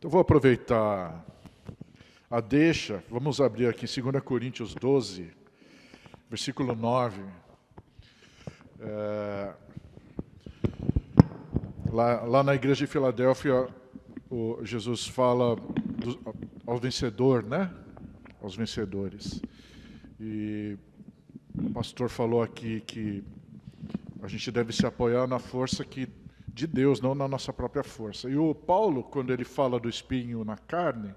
Eu vou aproveitar a deixa, vamos abrir aqui em 2 Coríntios 12, versículo 9. Lá na igreja de Filadélfia, Jesus fala ao vencedor, né? Aos vencedores. E o pastor falou aqui que a gente deve se apoiar na força de Deus, não na nossa própria força. E o Paulo, quando ele fala do espinho na carne,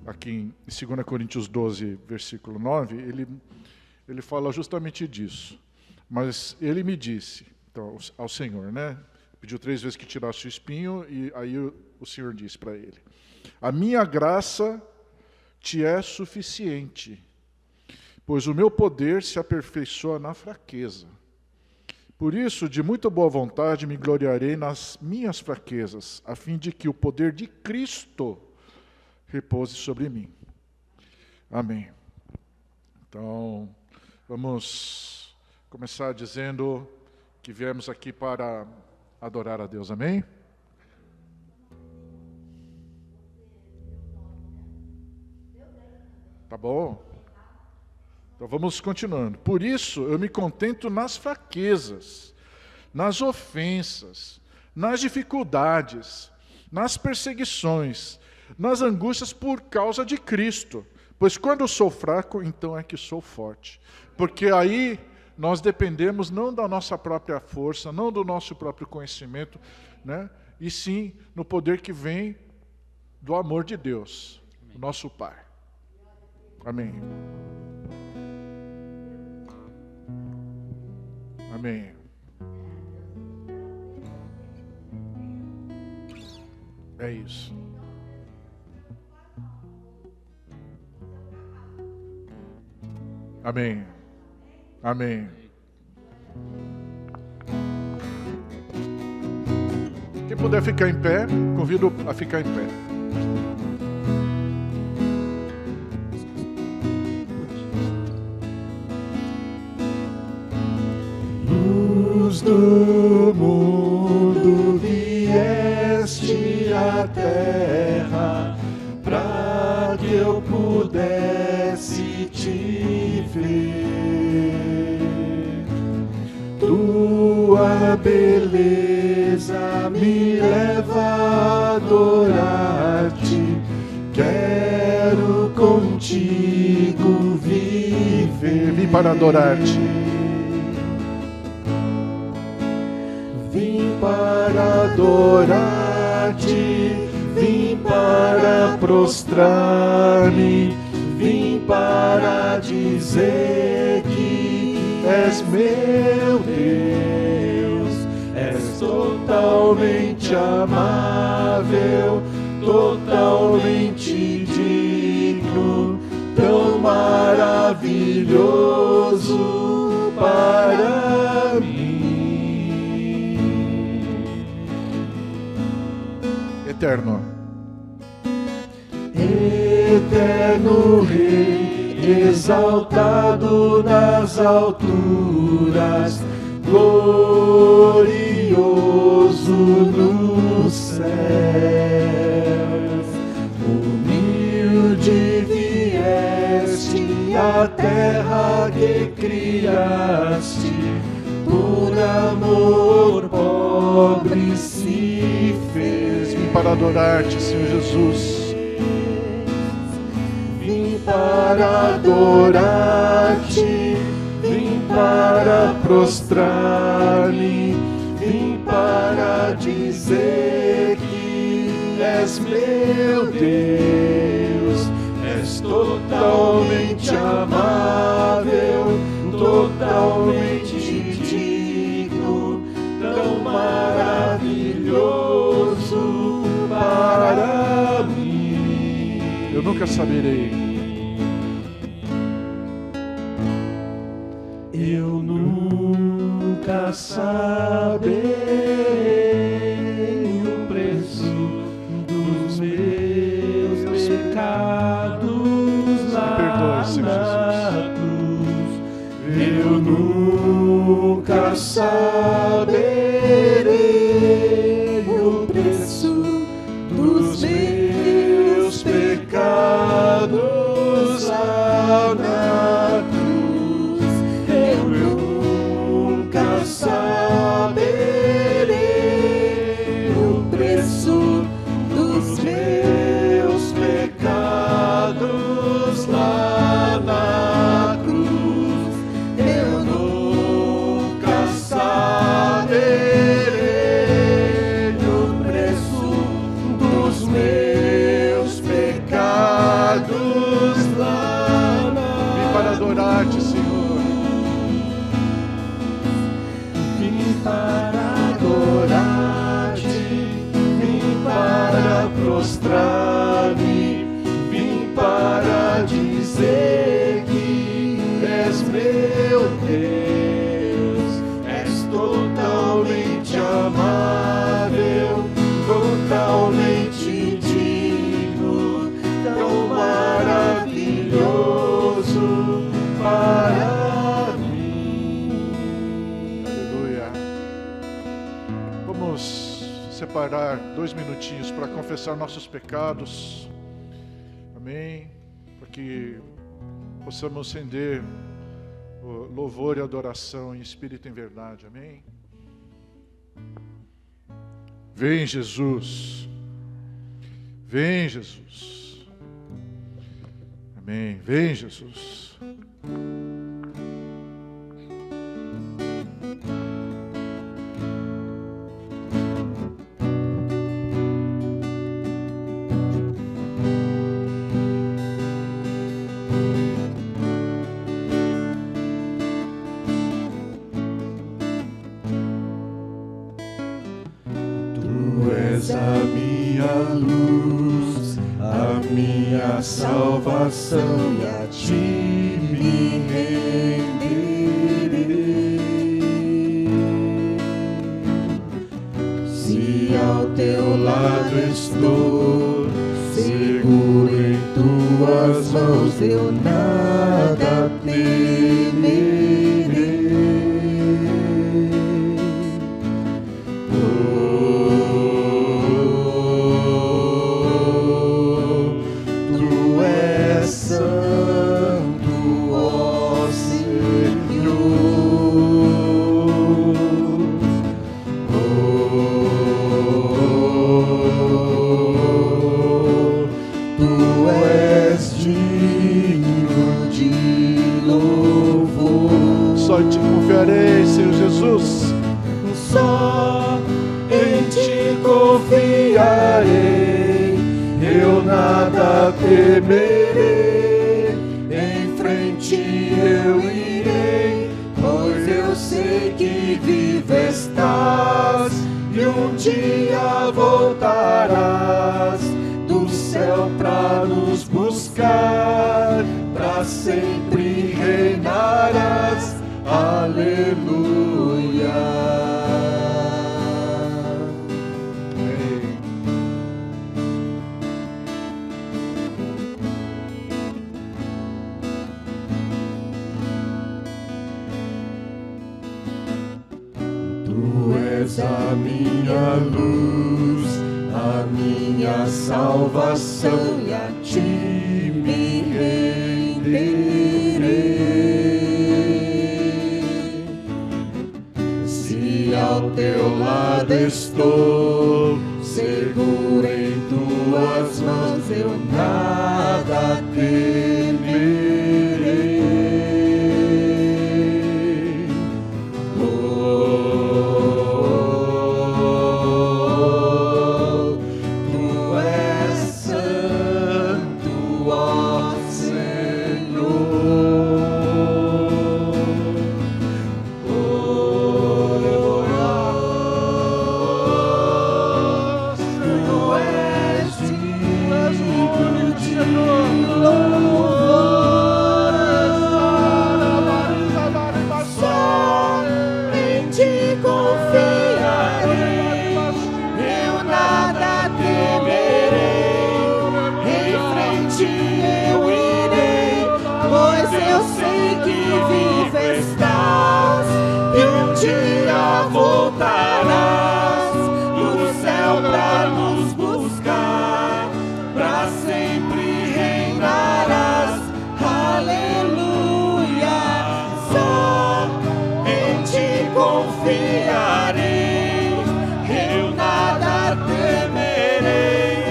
aqui em 2 Coríntios 12, versículo 9, ele fala justamente disso. Mas ele me disse, então, ao Senhor, né? Pediu 3 vezes que tirasse o espinho, e aí o Senhor disse para ele: a minha graça te é suficiente, pois o meu poder se aperfeiçoa na fraqueza. Por isso, de muito boa vontade, me gloriarei nas minhas fraquezas, a fim de que o poder de Cristo repouse sobre mim. Amém. Então, vamos começar dizendo que viemos aqui para adorar a Deus. Amém? Tá bom? Então vamos continuando. Por isso eu me contento nas fraquezas, nas ofensas, nas dificuldades, nas perseguições, nas angústias por causa de Cristo. Pois quando eu sou fraco, então é que sou forte. Porque aí nós dependemos não da nossa própria força, não do nosso próprio conhecimento, né? E sim no poder que vem do amor de Deus, o nosso Pai. Amém. Amém. É isso. Amém. Amém. Quem puder ficar em pé, convido a ficar em pé. Luz do mundo, vieste à terra para que eu pudesse te ver. Tua beleza me leva a adorar-te. Quero contigo viver. Vim para adorar-te. Vim para adorar-te, vim para prostrar-me, vim para dizer que és meu Deus, és totalmente amável, totalmente digno, tão maravilhoso para mim. Eterno. Eterno Rei, exaltado nas alturas, glorioso nos céus. Humilde vieste à terra que criaste, por amor pobre se fez. Vim para adorar-te, Senhor Jesus. Vim para adorar-te, vim para prostrar-me, vim para dizer que és meu Deus, és totalmente amável, totalmente digno, tão maravilhoso para mim. Eu nunca saberei. Eu nunca saberei o preço dos meus pecados lá na cruz. Eu nunca saberei o preço dos meus mostrar-me, vim para dizer que és meu Deus, és totalmente amável, totalmente digno, tão maravilhoso para mim. Aleluia. Vamos separar 2 minutinhos para confessar nossos pecados. Amém? Para que possamos render o louvor e adoração em espírito e em verdade. Amém? Vem, Jesus. Vem, Jesus. Amém. Vem, Jesus. A minha luz, a minha salvação, e a ti me renderei. Se ao teu lado estou, seguro em tuas mãos, eu nada temerei. Só em ti confiarei, Senhor Jesus. Só em ti confiarei, eu nada temerei. Em frente eu irei, pois eu sei que vivo estás, e um dia voltarás do céu pra nos buscar, pra sempre reinarás. Aleluia. Amém. Tu és a minha luz, a minha salvação, e a ti me renderei. Se ao teu lado estou, seguro em tuas mãos, eu nada temerei. Tu és santo, ó Senhor. Voltarás do céu pra nos buscar, pra sempre reinarás. Aleluia. Só em ti confiarei, eu nada temerei.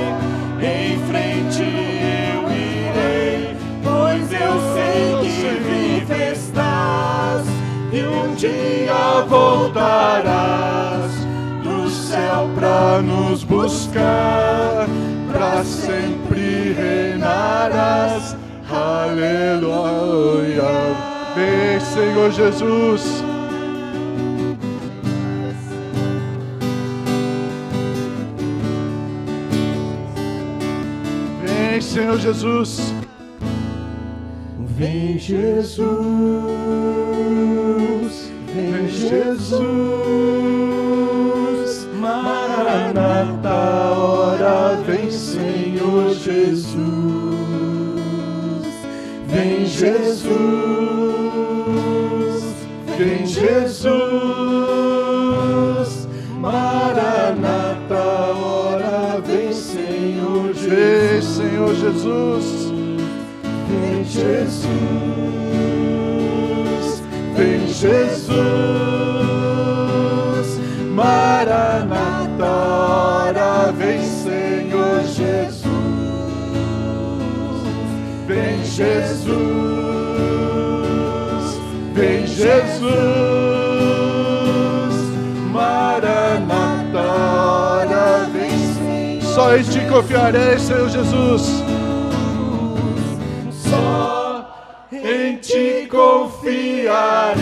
Em frente eu irei, pois eu sei que vivo estás, e um dia voltarás do céu pra nos buscar, pra sempre reinarás. Aleluia. Vem, Senhor Jesus. Vem, Senhor Jesus. Vem, Jesus. Vem, Jesus. Maranata, ora vem, Senhor Jesus. Vem, Jesus. Vem, Jesus. Maranata, ora vem, Senhor Jesus. Vem, Senhor Jesus. Vem, Jesus. Vem, Jesus. Maranata, ora vem, Senhor Jesus. Vem, Jesus. Vem, Jesus. Maranata, ora vem, Senhor. Só em ti confiarei, Senhor Jesus. Só em ti confiarei,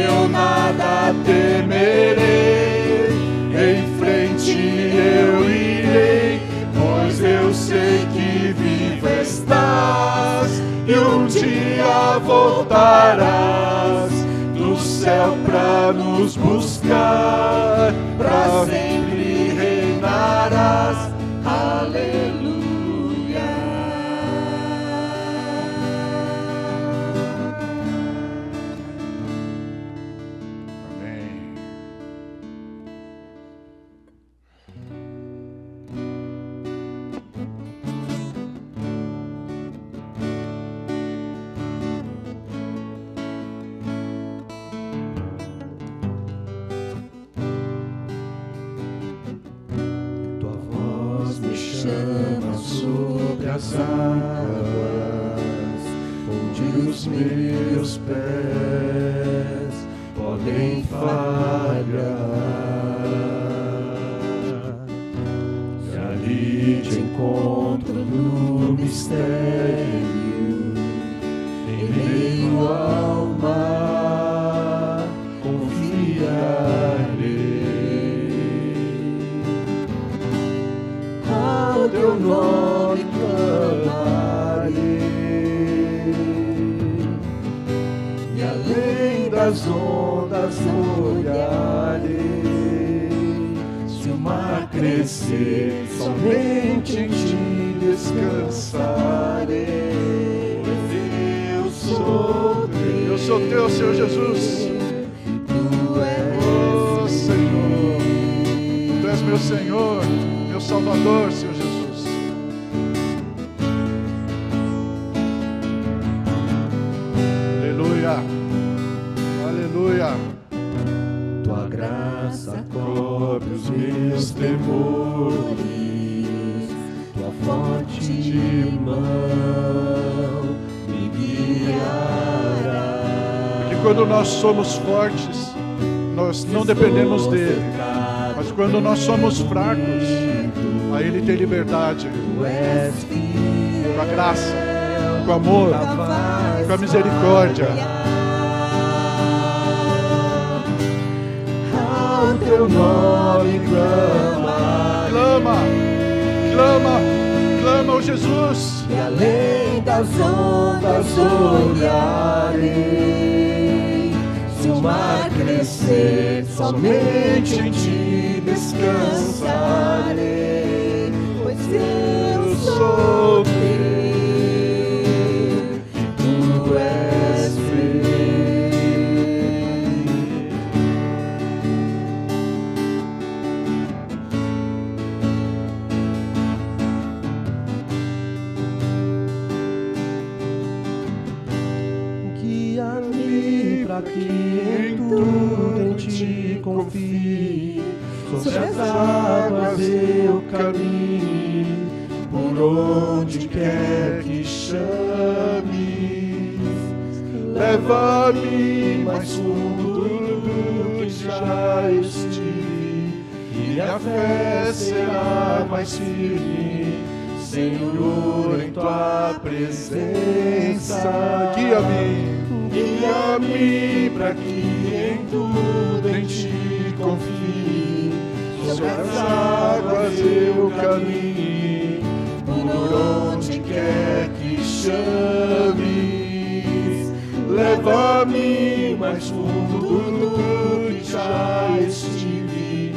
eu nada temerei. Em frente eu irei, pois eu sei que vivo estás e um dia voltarás do céu pra nos buscar, pra sempre reinarás. Aleluia. Amém. Tua voz me chama sobre as águas, onde os meus pés podem falhar. E ali te encontro no mistério, em meio ao mar, confiarei. Ao teu nome clamarei, e além das ondas olharei. Se o mar crescer, somente em ti descansarei. Pois eu sou teu, Eu sou teu, Senhor Jesus. e tu és Oh, Senhor. Tu és meu Senhor, meu Salvador, Senhor Jesus. Aleluia. Aleluia. Tua graça cobre os meus temores, tua forte mão me guiará. Porque quando nós somos fortes, nós não dependemos dele. Mas quando nós somos fracos, aí ele tem liberdade. Tu és fiel, Com a graça, com o amor, com a misericórdia. ao teu nome clama, Clama, clama, clama, oh Jesus. e além das ondas olharei. Se o mar crescer, somente em ti descansarei, pois eu sou teu e tu és fiel. Guia-me para que em tudo em ti confie. Sobre as águas eu caminhe, por onde quer que chames. Leva-me mais fundo do que já estive, e a fé será mais firme, Senhor, em tua presença. Guia-me. Guia-me para que em tudo em ti confie. Sobre as águas eu caminhe, por mais fundo que já estive,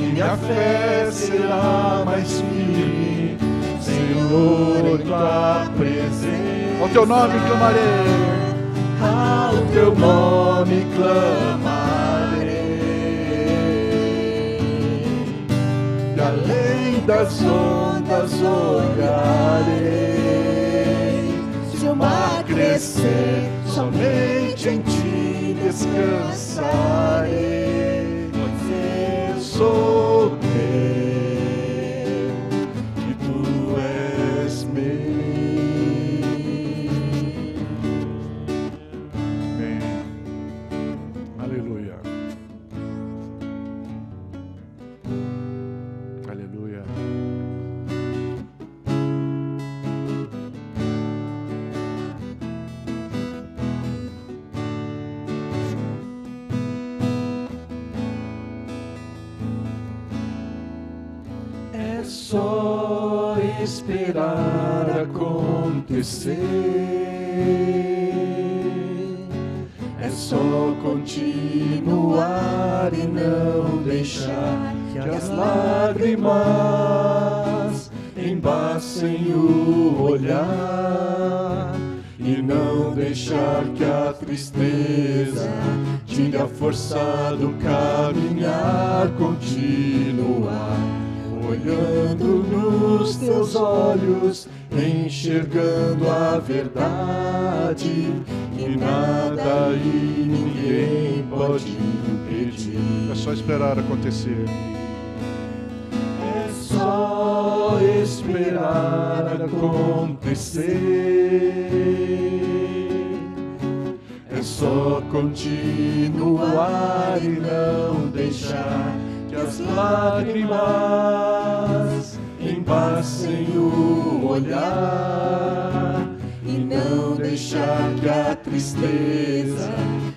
e minha fé será mais firme, Senhor, em tua presença. Ao teu nome clamarei, ao teu nome clamarei, e além das ondas olharei, se o mar crescer, somente em ti descansarei, pois eu sou teu e tu és meu. amém. Aleluia. Aleluia. É só esperar acontecer, é só continuar e não deixar que as lágrimas embaçem o olhar, e não deixar que a tristeza tire a força do caminhar, continuar olhando nos teus olhos, enxergando a verdade, que nada e ninguém pode impedir. É só esperar acontecer. É só esperar acontecer, é só continuar e não deixar que as lágrimas embaçem o olhar, e não deixar que a tristeza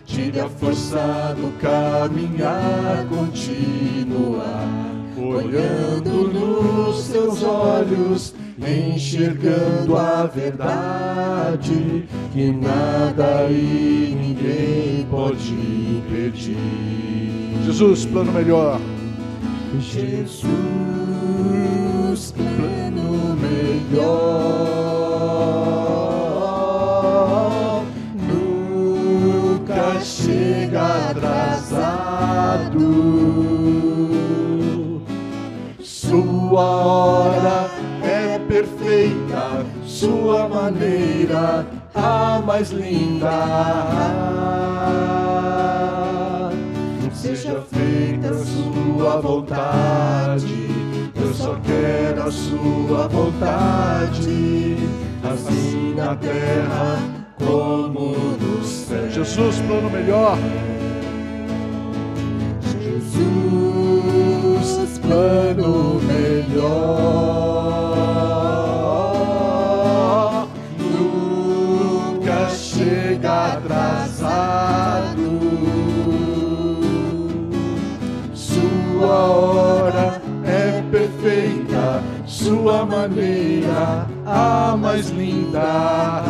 tire a força do caminhar, continuar olhando nos teus olhos, enxergando a verdade, que nada e ninguém pode impedir. Jesus, plano melhor. Jesus, plano melhor, nunca chega atrasado. Sua hora é perfeita, sua maneira a mais linda. Seja feita a sua vontade, eu só quero a sua vontade, assim na terra como no céu. Jesus, plano melhor. Jesus, plano melhor, nunca chega atrasado. Sua hora é perfeita, sua maneira a mais linda.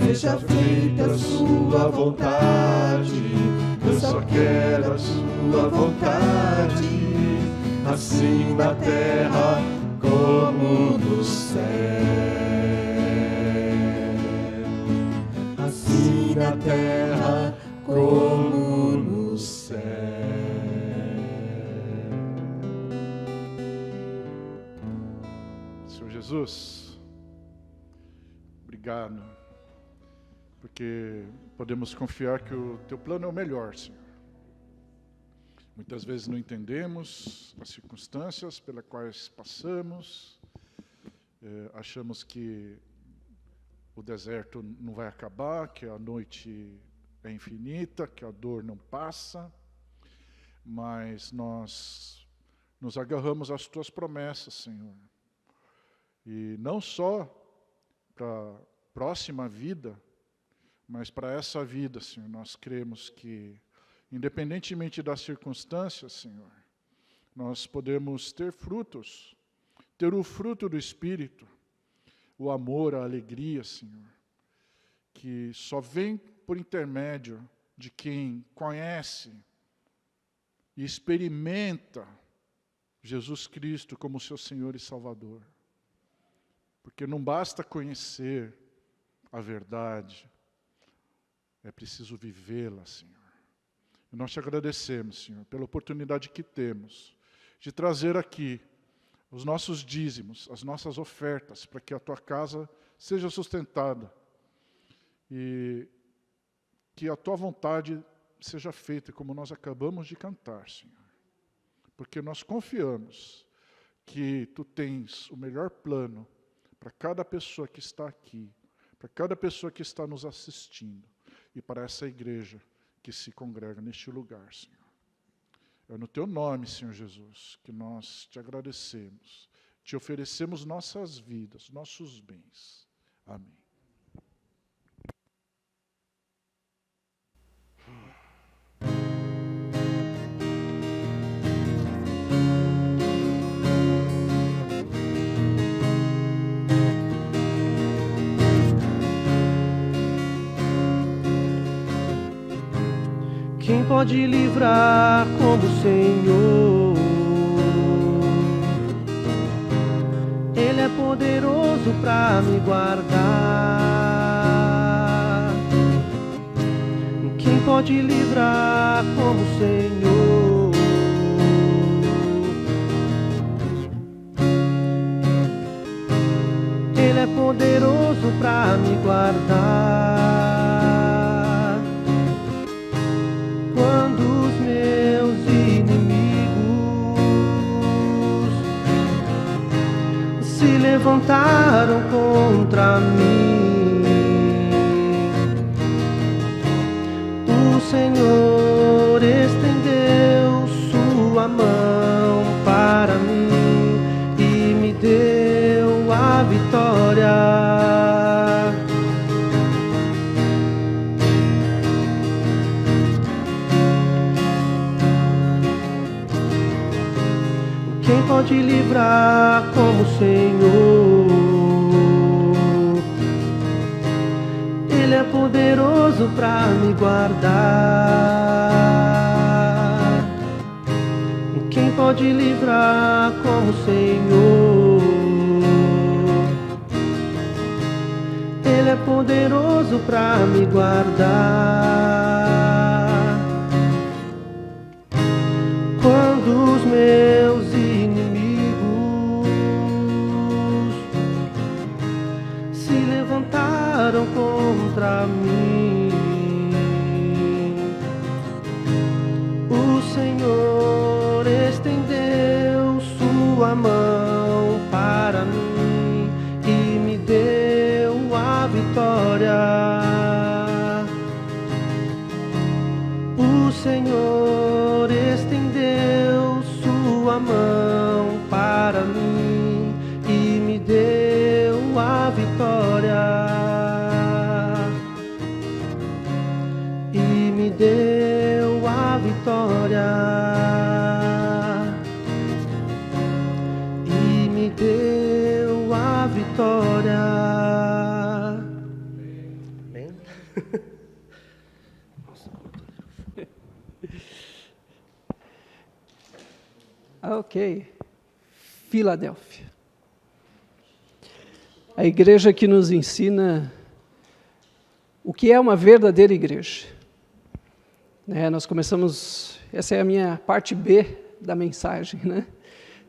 Seja feita a sua vontade, eu só quero a sua vontade, assim na terra como no céu. Assim na terra como no céu. Senhor Jesus, obrigado, porque podemos confiar que o teu plano é o melhor, Senhor. Muitas vezes não entendemos as circunstâncias pelas quais passamos, achamos que o deserto não vai acabar, que a noite é infinita, que a dor não passa, mas nós nos agarramos às tuas promessas, Senhor. E não só para a próxima vida, mas para essa vida, Senhor, nós cremos que, independentemente das circunstâncias, Senhor, nós podemos ter frutos, ter o fruto do Espírito, o amor, a alegria, Senhor. que só vem por intermédio de quem conhece e experimenta Jesus Cristo como seu Senhor e Salvador. Porque não basta conhecer a verdade, é preciso vivê-la, Senhor. E nós te agradecemos, Senhor, pela oportunidade que temos de trazer aqui os nossos dízimos, as nossas ofertas, para que a tua casa seja sustentada e que a tua vontade seja feita, como nós acabamos de cantar, Senhor. Porque nós confiamos que tu tens o melhor plano para cada pessoa que está aqui, para cada pessoa que está nos assistindo e para essa igreja que se congrega neste lugar, Senhor. É no teu nome, Senhor Jesus, que nós te agradecemos, te oferecemos nossas vidas, nossos bens. Amém. Quem pode livrar como o Senhor? Ele é poderoso para me guardar. Quem pode livrar como o Senhor? Ele é poderoso para me guardar. Quando os meus inimigos se levantaram contra mim, o Senhor estendeu sua mão para mim e me deu a vitória. Quem pode livrar como o Senhor? Ele é poderoso para me guardar. Quem pode livrar como o Senhor? Ele é poderoso para me guardar. Quando os meus se levantaram contra mim, o Senhor estendeu sua mão para mim e me deu a vitória. O Senhor estendeu sua mão para mim e me deu a vitória. E me deu a vitória. E me deu a vitória. Amém? Ok. Filadélfia. A igreja que nos ensina o que é uma verdadeira igreja. Nós começamos, essa é a minha parte B da mensagem, né?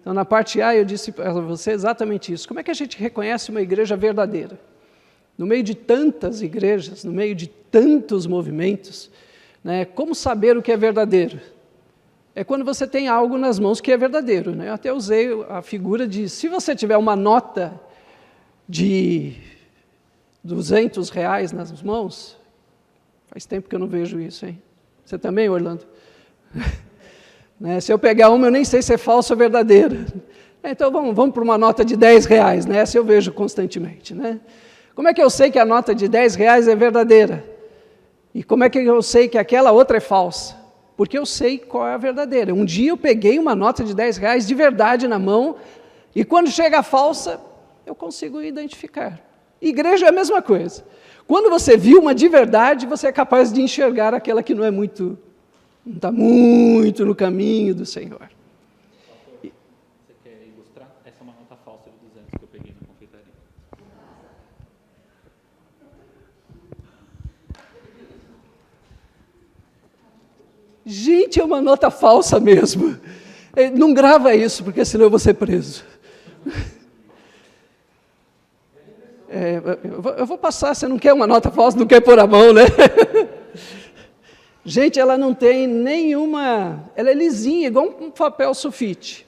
Então, na parte A, eu disse para você exatamente isso. Como é que a gente reconhece uma igreja verdadeira? No meio de tantas igrejas, no meio de tantos movimentos, né? Como saber o que é verdadeiro? É quando você tem algo nas mãos que é verdadeiro, né? Eu até usei a figura de, se você tiver uma nota de R$200 nas mãos, faz tempo que eu não vejo isso, hein? Você também, Orlando? Né? Se eu pegar uma, eu nem sei se é falsa ou verdadeira. Então, vamos para uma nota de R$10, né? Essa eu vejo constantemente, né? Como é que eu sei que a nota de R$10 é verdadeira? E como é que eu sei que aquela outra é falsa? Porque eu sei qual é a verdadeira. Um dia eu peguei uma nota de R$10 de verdade na mão, e quando chega a falsa, eu consigo identificar. Igreja é a mesma coisa. Quando você viu uma de verdade, você é capaz de enxergar aquela que não está muito no caminho do Senhor. Você quer ilustrar? Essa é uma nota falsa de 200 que eu peguei na confeitaria. Gente, é uma nota falsa mesmo. Não grava isso, porque senão eu vou ser preso. Eu vou passar, você não quer uma nota falsa, não quer pôr a mão, né? Gente, ela não tem nenhuma... Ela é lisinha, igual um papel sulfite.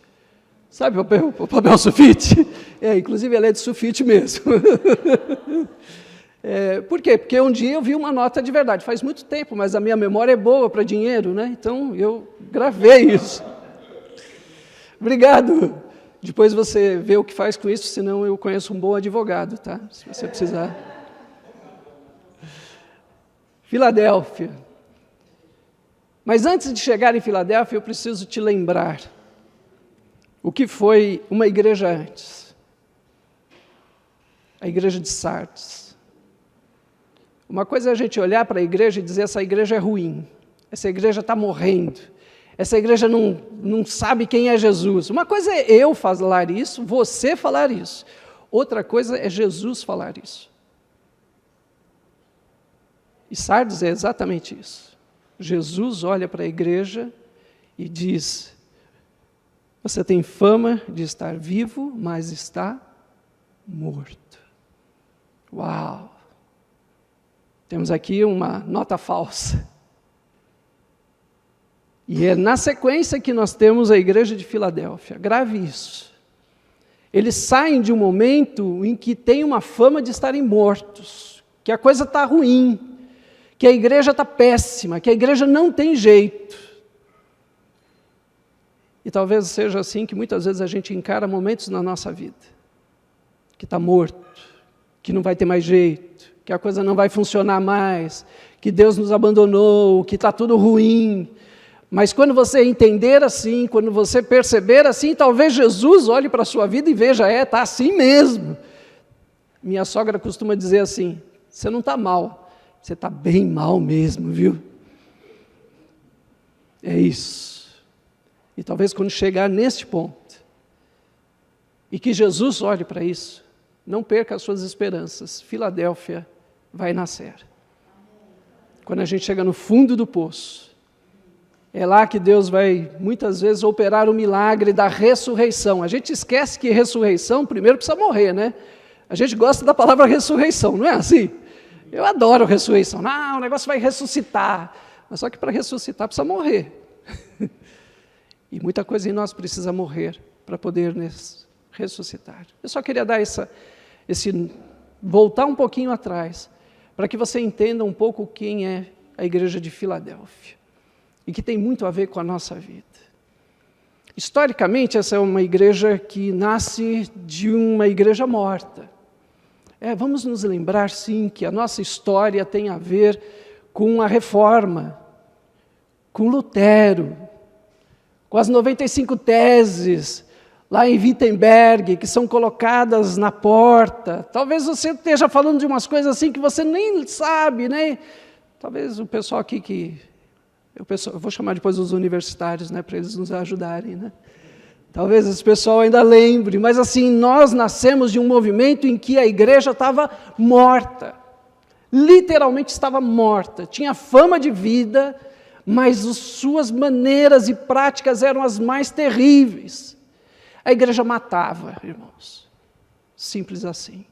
Sabe o papel sulfite? Inclusive ela é de sulfite mesmo. Por quê? Porque um dia eu vi uma nota de verdade. Faz muito tempo, mas a minha memória é boa para dinheiro, né? Então eu gravei isso. Obrigado. Depois você vê o que faz com isso, senão eu conheço um bom advogado, tá? Se você precisar. Filadélfia. Mas antes de chegar em Filadélfia, eu preciso te lembrar o que foi uma igreja antes. A igreja de Sardes. Uma coisa é a gente olhar para a igreja e dizer, essa igreja é ruim, essa igreja está morrendo, essa igreja não sabe quem é Jesus. Uma coisa é eu falar isso, você falar isso. Outra coisa é Jesus falar isso. E Sardes é exatamente isso. Jesus olha para a igreja e diz, você tem fama de estar vivo, mas está morto. Uau! Temos aqui uma nota falsa. E é na sequência que nós temos a igreja de Filadélfia. Grave isso. Eles saem de um momento em que tem uma fama de estarem mortos, que a coisa está ruim, que a igreja está péssima, que a igreja não tem jeito. E talvez seja assim que muitas vezes a gente encara momentos na nossa vida, que está morto, que não vai ter mais jeito, que a coisa não vai funcionar mais, que Deus nos abandonou, que está tudo ruim. Mas quando você entender assim, quando você perceber assim, talvez Jesus olhe para a sua vida e veja, está assim mesmo. Minha sogra costuma dizer assim, você não está mal, você está bem mal mesmo, viu? É isso. E talvez quando chegar neste ponto, e que Jesus olhe para isso, não perca as suas esperanças, Filadélfia vai nascer. Quando a gente chega no fundo do poço, é lá que Deus vai, muitas vezes, operar o milagre da ressurreição. A gente esquece que ressurreição, primeiro precisa morrer, né? A gente gosta da palavra ressurreição, não é assim? Eu adoro ressurreição. Não, o negócio vai ressuscitar. Mas só que para ressuscitar precisa morrer. E muita coisa em nós precisa morrer para poder ressuscitar. Eu só queria dar voltar um pouquinho atrás, para que você entenda um pouco quem é a igreja de Filadélfia. E que tem muito a ver com a nossa vida. Historicamente, essa é uma igreja que nasce de uma igreja morta. Vamos nos lembrar, sim, que a nossa história tem a ver com a Reforma, com Lutero, com as 95 teses lá em Wittenberg, que são colocadas na porta. Talvez você esteja falando de umas coisas assim que você nem sabe, né? Talvez o pessoal aqui eu vou chamar depois os universitários, né, para eles nos ajudarem, né? Talvez esse pessoal ainda lembre, mas assim, nós nascemos de um movimento em que a igreja estava morta, literalmente estava morta, tinha fama de vida, mas as suas maneiras e práticas eram as mais terríveis. A igreja matava, irmãos, simples assim.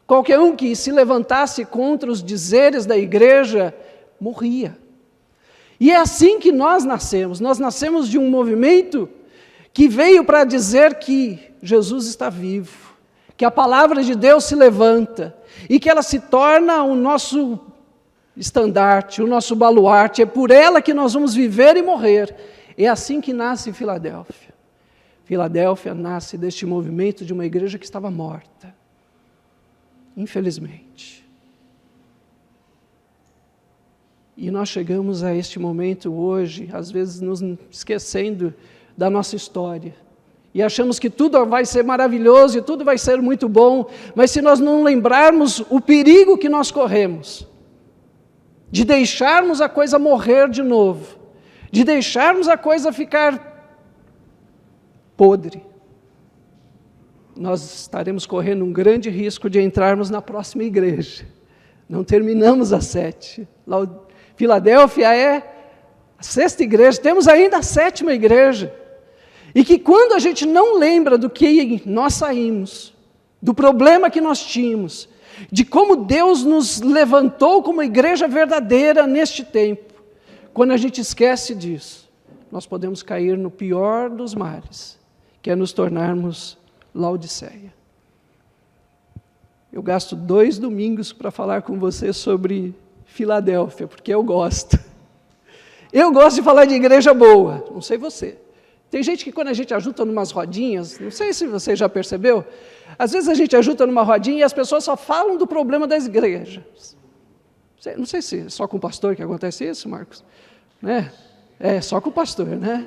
Qualquer um que se levantasse contra os dizeres da igreja, morria. E é assim que nós nascemos de um movimento que veio para dizer que Jesus está vivo, que a palavra de Deus se levanta, e que ela se torna o nosso estandarte, o nosso baluarte, é por ela que nós vamos viver e morrer. É assim que nasce Filadélfia. Filadélfia nasce deste movimento de uma igreja que estava morta, infelizmente. E nós chegamos a este momento hoje, às vezes nos esquecendo da nossa história, e achamos que tudo vai ser maravilhoso e tudo vai ser muito bom, mas se nós não lembrarmos o perigo que nós corremos, de deixarmos a coisa morrer de novo, de deixarmos a coisa ficar podre, nós estaremos correndo um grande risco de entrarmos na próxima igreja. Não terminamos a 7. Filadélfia é a 6ª igreja, temos ainda a 7ª igreja. E que quando a gente não lembra do que nós saímos, do problema que nós tínhamos, de como Deus nos levantou como igreja verdadeira neste tempo, quando a gente esquece disso, nós podemos cair no pior dos males, que é nos tornarmos Laodiceia. Eu gasto 2 domingos para falar com você sobre Filadélfia, porque eu gosto. Eu gosto de falar de igreja boa, não sei você. Tem gente que quando a gente ajunta numas rodinhas, não sei se você já percebeu, às vezes a gente ajunta numa rodinha e as pessoas só falam do problema das igrejas. Não sei se é só com o pastor que acontece isso, Marcos. Né? É, só com o pastor, né?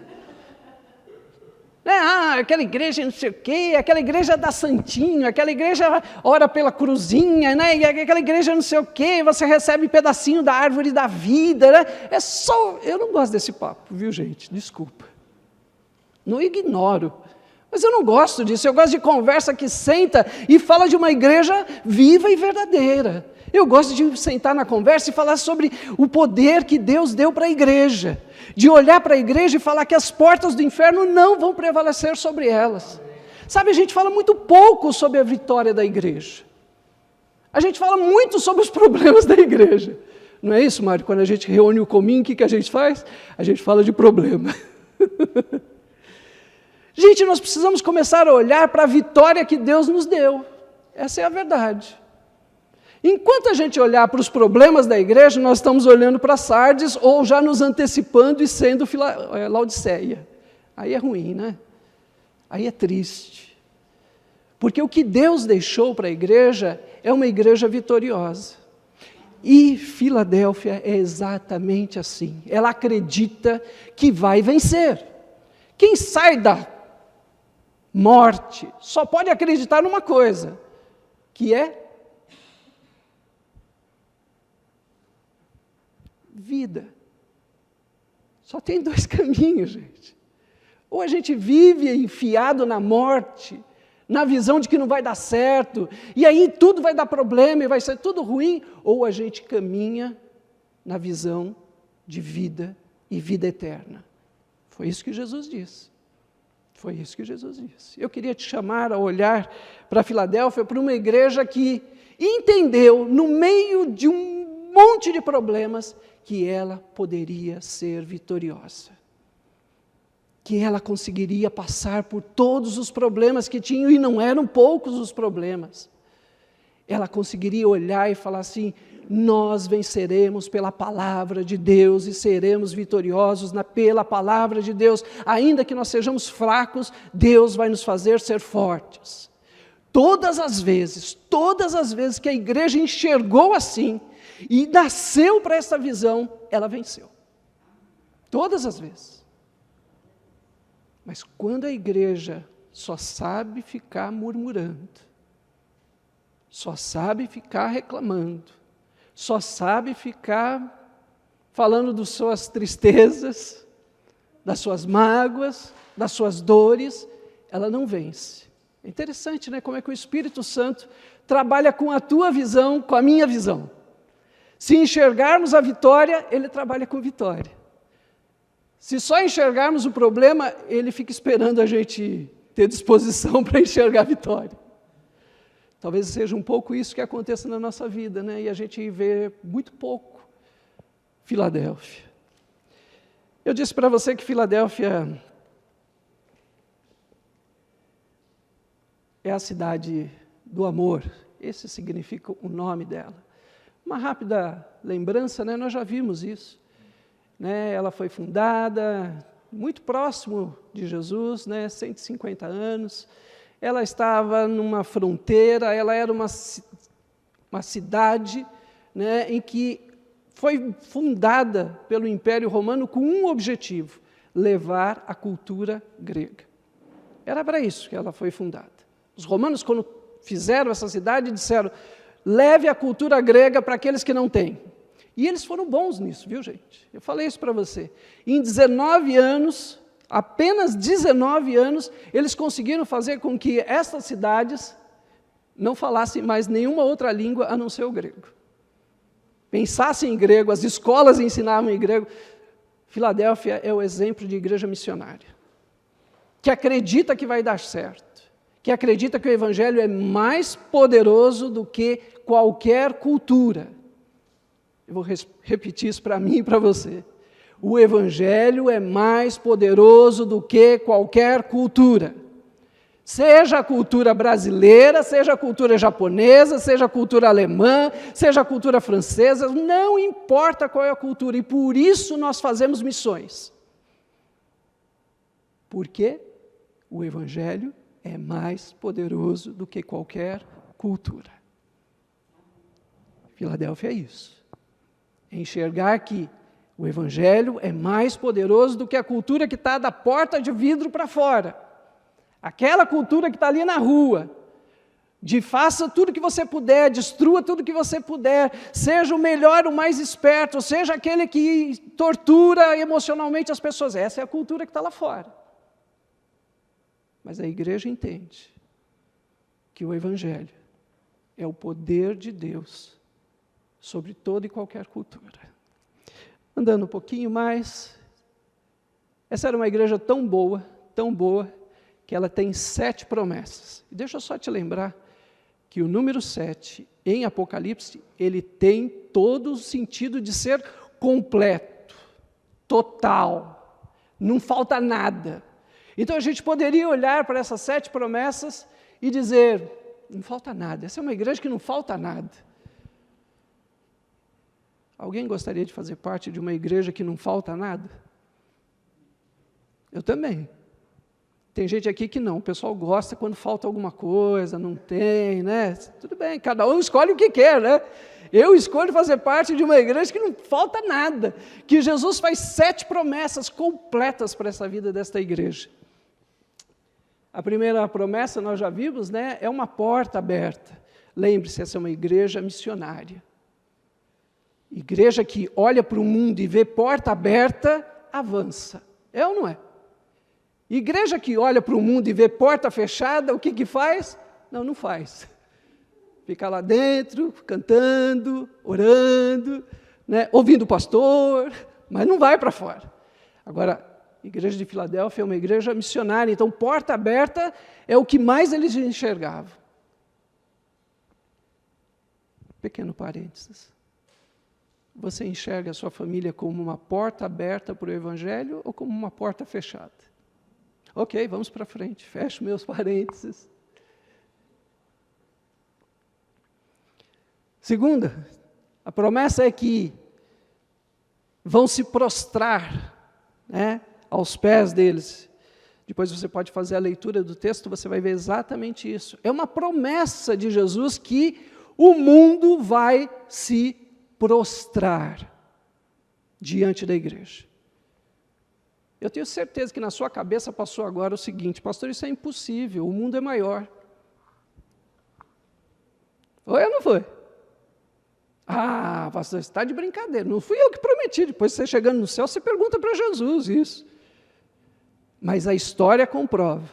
Aquela igreja não sei o quê, aquela igreja dá santinho, aquela igreja ora pela cruzinha, né? E aquela igreja não sei o quê, você recebe um pedacinho da árvore da vida, né? É só, eu não gosto desse papo, viu gente? Desculpa. Não ignoro, mas eu não gosto disso, eu gosto de conversa que senta e fala de uma igreja viva e verdadeira. Eu gosto de sentar na conversa e falar sobre o poder que Deus deu para a igreja, de olhar para a igreja e falar que as portas do inferno não vão prevalecer sobre elas. Sabe, a gente fala muito pouco sobre a vitória da igreja. A gente fala muito sobre os problemas da igreja. Não é isso, Mário? Quando a gente reúne o cominho, o que a gente faz? A gente fala de problema. Gente, nós precisamos começar a olhar para a vitória que Deus nos deu. Essa é a verdade. Enquanto a gente olhar para os problemas da igreja, nós estamos olhando para Sardes ou já nos antecipando e sendo Laodiceia. Aí é ruim, né? Aí é triste. Porque o que Deus deixou para a igreja é uma igreja vitoriosa. E Filadélfia é exatamente assim. Ela acredita que vai vencer. Quem sai da morte só pode acreditar numa coisa, que é vida. Só tem 2 caminhos, gente. Ou a gente vive enfiado na morte, na visão de que não vai dar certo, e aí tudo vai dar problema e vai ser tudo ruim, ou a gente caminha na visão de vida e vida eterna. Foi isso que Jesus disse. Foi isso que Jesus disse. Eu queria te chamar a olhar para Filadélfia, para uma igreja que entendeu, no meio de um monte de problemas, que ela poderia ser vitoriosa. Que ela conseguiria passar por todos os problemas que tinham, e não eram poucos os problemas. Ela conseguiria olhar e falar assim: nós venceremos pela palavra de Deus e seremos vitoriosos pela palavra de Deus. Ainda que nós sejamos fracos, Deus vai nos fazer ser fortes. Todas as vezes que a igreja enxergou assim, e nasceu para essa visão, ela venceu. Todas as vezes. Mas quando a igreja só sabe ficar murmurando, só sabe ficar reclamando, só sabe ficar falando das suas tristezas, das suas mágoas, das suas dores, ela não vence. É interessante, né? Como é que o Espírito Santo trabalha com a tua visão, com a minha visão. Se enxergarmos a vitória, ele trabalha com vitória. Se só enxergarmos o problema, ele fica esperando a gente ter disposição para enxergar a vitória. Talvez seja um pouco isso que aconteça na nossa vida, né? E a gente vê muito pouco Filadélfia. Eu disse para você que Filadélfia é a cidade do amor. Esse significa o nome dela. Uma rápida lembrança, né? Nós já vimos isso. Né? Ela foi fundada muito próximo de Jesus, né? 150 anos. Ela estava numa fronteira, ela era uma cidade, né, em que foi fundada pelo Império Romano com um objetivo: levar a cultura grega. Era para isso que ela foi fundada. Os romanos, quando fizeram essa cidade, disseram, leve a cultura grega para aqueles que não têm. E eles foram bons nisso, viu, gente? Eu falei isso para você. Em 19 anos, apenas 19 anos, eles conseguiram fazer com que essas cidades não falassem mais nenhuma outra língua a não ser o grego. Pensassem em grego, as escolas ensinavam em grego. Filadélfia é o exemplo de igreja missionária, que acredita que vai dar certo, que acredita que o Evangelho é mais poderoso do que qualquer cultura. Eu vou repetir isso para mim e para você. O Evangelho é mais poderoso do que qualquer cultura. Seja a cultura brasileira, seja a cultura japonesa, seja a cultura alemã, seja a cultura francesa, não importa qual é a cultura, e por isso nós fazemos missões. Porque o Evangelho é mais poderoso do que qualquer cultura. Filadélfia é isso. É enxergar que o Evangelho é mais poderoso do que a cultura que está da porta de vidro para fora. Aquela cultura que está ali na rua, de faça tudo que você puder, destrua tudo que você puder, seja o melhor, o mais esperto, seja aquele que tortura emocionalmente as pessoas. Essa é a cultura que está lá fora. Mas a igreja entende que o Evangelho é o poder de Deus sobre toda e qualquer cultura. Andando um pouquinho mais, essa era uma igreja tão boa, que ela tem 7 promessas. E deixa eu só te lembrar que o número 7, em Apocalipse, ele tem todo o sentido de ser completo, total, não falta nada. Então a gente poderia olhar para essas 7 promessas e dizer, não falta nada, essa é uma igreja que não falta nada. Alguém gostaria de fazer parte de uma igreja que não falta nada? Eu também. Tem gente aqui que não, o pessoal gosta quando falta alguma coisa, não tem, né? Tudo bem, cada um escolhe o que quer, né? Eu escolho fazer parte de uma igreja que não falta nada, que Jesus faz 7 promessas completas para essa vida desta igreja. A primeira promessa, nós já vimos, né? É uma porta aberta. Lembre-se, essa é uma igreja missionária. Igreja que olha para o mundo e vê porta aberta, avança. É ou não é? Igreja que olha para o mundo e vê porta fechada, o que faz? Não faz. Fica lá dentro, cantando, orando, né, ouvindo o pastor, mas não vai para fora. Agora, a igreja de Filadélfia é uma igreja missionária, então porta aberta é o que mais eles enxergavam. Pequeno parênteses. Você enxerga a sua família como uma porta aberta para o Evangelho ou como uma porta fechada? Ok, vamos para frente, fecho meus parênteses. Segunda, a promessa é que vão se prostrar, né, aos pés deles. Depois você pode fazer a leitura do texto, você vai ver exatamente isso. É uma promessa de Jesus que o mundo vai se prostrar diante da igreja. Eu tenho certeza que na sua cabeça passou agora o seguinte, pastor, isso é impossível, o mundo é maior. Foi ou não foi? Ah, pastor, você está de brincadeira, não fui eu que prometi, depois você chegando no céu, você pergunta para Jesus isso. Mas a história comprova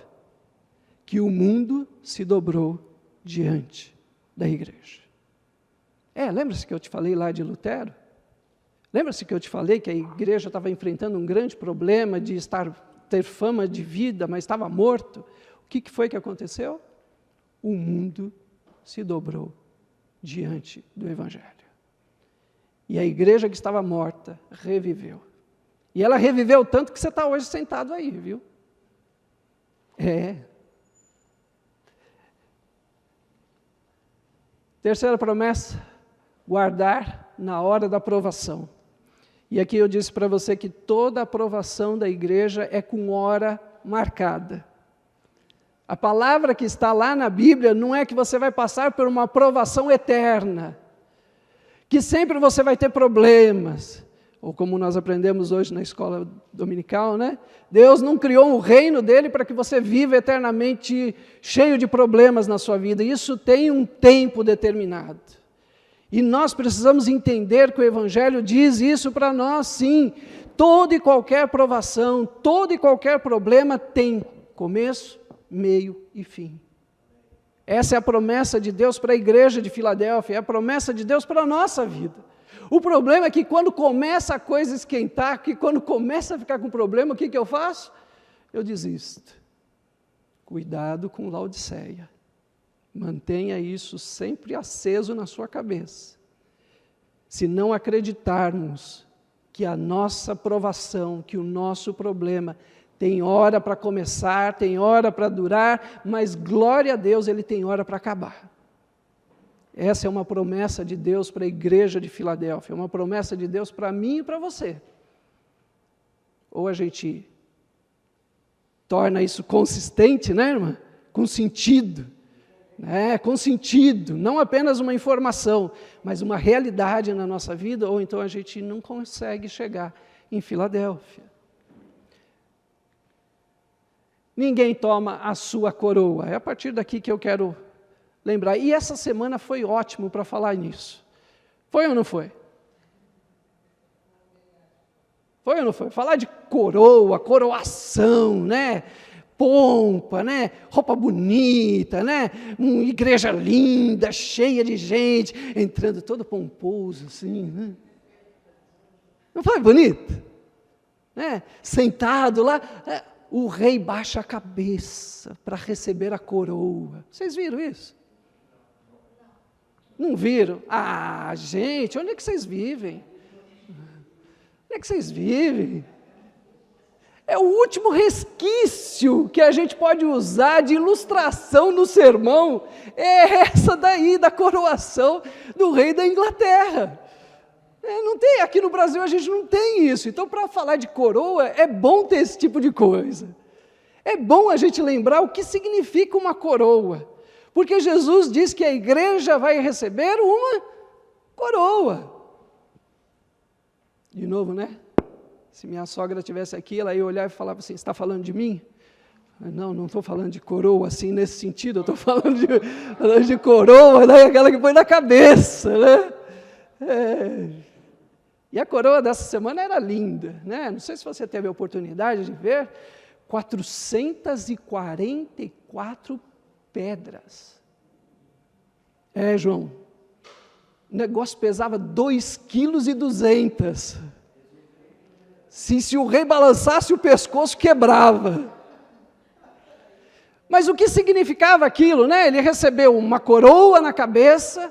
que o mundo se dobrou diante da igreja. Lembra-se que eu te falei lá de Lutero? Lembra-se que eu te falei que a igreja estava enfrentando um grande problema de ter fama de vida, mas estava morto? O que foi que aconteceu? O mundo se dobrou diante do Evangelho. E a igreja que estava morta reviveu. E ela reviveu tanto que você está hoje sentado aí, viu? Terceira promessa, guardar na hora da provação. E aqui eu disse para você que toda a aprovação da igreja é com hora marcada. A palavra que está lá na Bíblia não é que você vai passar por uma aprovação eterna, que sempre você vai ter problemas. ou como nós aprendemos hoje na escola dominical, né? Deus não criou o reino dele para que você viva eternamente cheio de problemas na sua vida. Isso tem um tempo determinado. E nós precisamos entender que o Evangelho diz isso para nós, sim. Toda e qualquer provação, todo e qualquer problema tem começo, meio e fim. Essa é a promessa de Deus para a igreja de Filadélfia, é a promessa de Deus para a nossa vida. O problema é que quando começa a coisa esquentar, que quando começa a ficar com problema, o que eu faço? Eu desisto. Cuidado com Laodiceia. Mantenha isso sempre aceso na sua cabeça. Se não acreditarmos que a nossa provação, que o nosso problema tem hora para começar, tem hora para durar, mas glória a Deus, ele tem hora para acabar. Essa é uma promessa de Deus para a igreja de Filadélfia, uma promessa de Deus para mim e para você. Ou a gente torna isso consistente, né, irmã? Com sentido, né? Com sentido, não apenas uma informação, mas uma realidade na nossa vida, ou então a gente não consegue chegar em Filadélfia. Ninguém toma a sua coroa. É a partir daqui que eu quero lembrar. E essa semana foi ótimo para falar nisso. Foi ou não foi? Foi ou não foi? Falar de coroa, coroação, né? Pompa, né? Roupa bonita, né? Uma igreja linda, cheia de gente, entrando todo pomposo assim, né? Não foi bonito? Né? Sentado lá, o rei baixa a cabeça para receber a coroa. Vocês viram isso? Não viram? Ah, gente, onde é que vocês vivem? Onde é que vocês vivem? É o último resquício que a gente pode usar de ilustração no sermão, é essa daí, da coroação do rei da Inglaterra. Não tem, aqui no Brasil a gente não tem isso. Então, para falar de coroa, é bom ter esse tipo de coisa. É bom a gente lembrar o que significa uma coroa. Porque Jesus diz que a igreja vai receber uma coroa. De novo, né? Se minha sogra estivesse aqui, ela ia olhar e falava assim, você está falando de mim? Não estou falando de coroa assim, nesse sentido, eu estou falando de coroa, né? Aquela que põe na cabeça, né? E a coroa dessa semana era linda, né? Não sei se você teve a oportunidade de ver, 444 pedras. João, o negócio pesava 2,2 kg. Se o rei balançasse o pescoço, quebrava. Mas o que significava aquilo, né? Ele recebeu uma coroa na cabeça,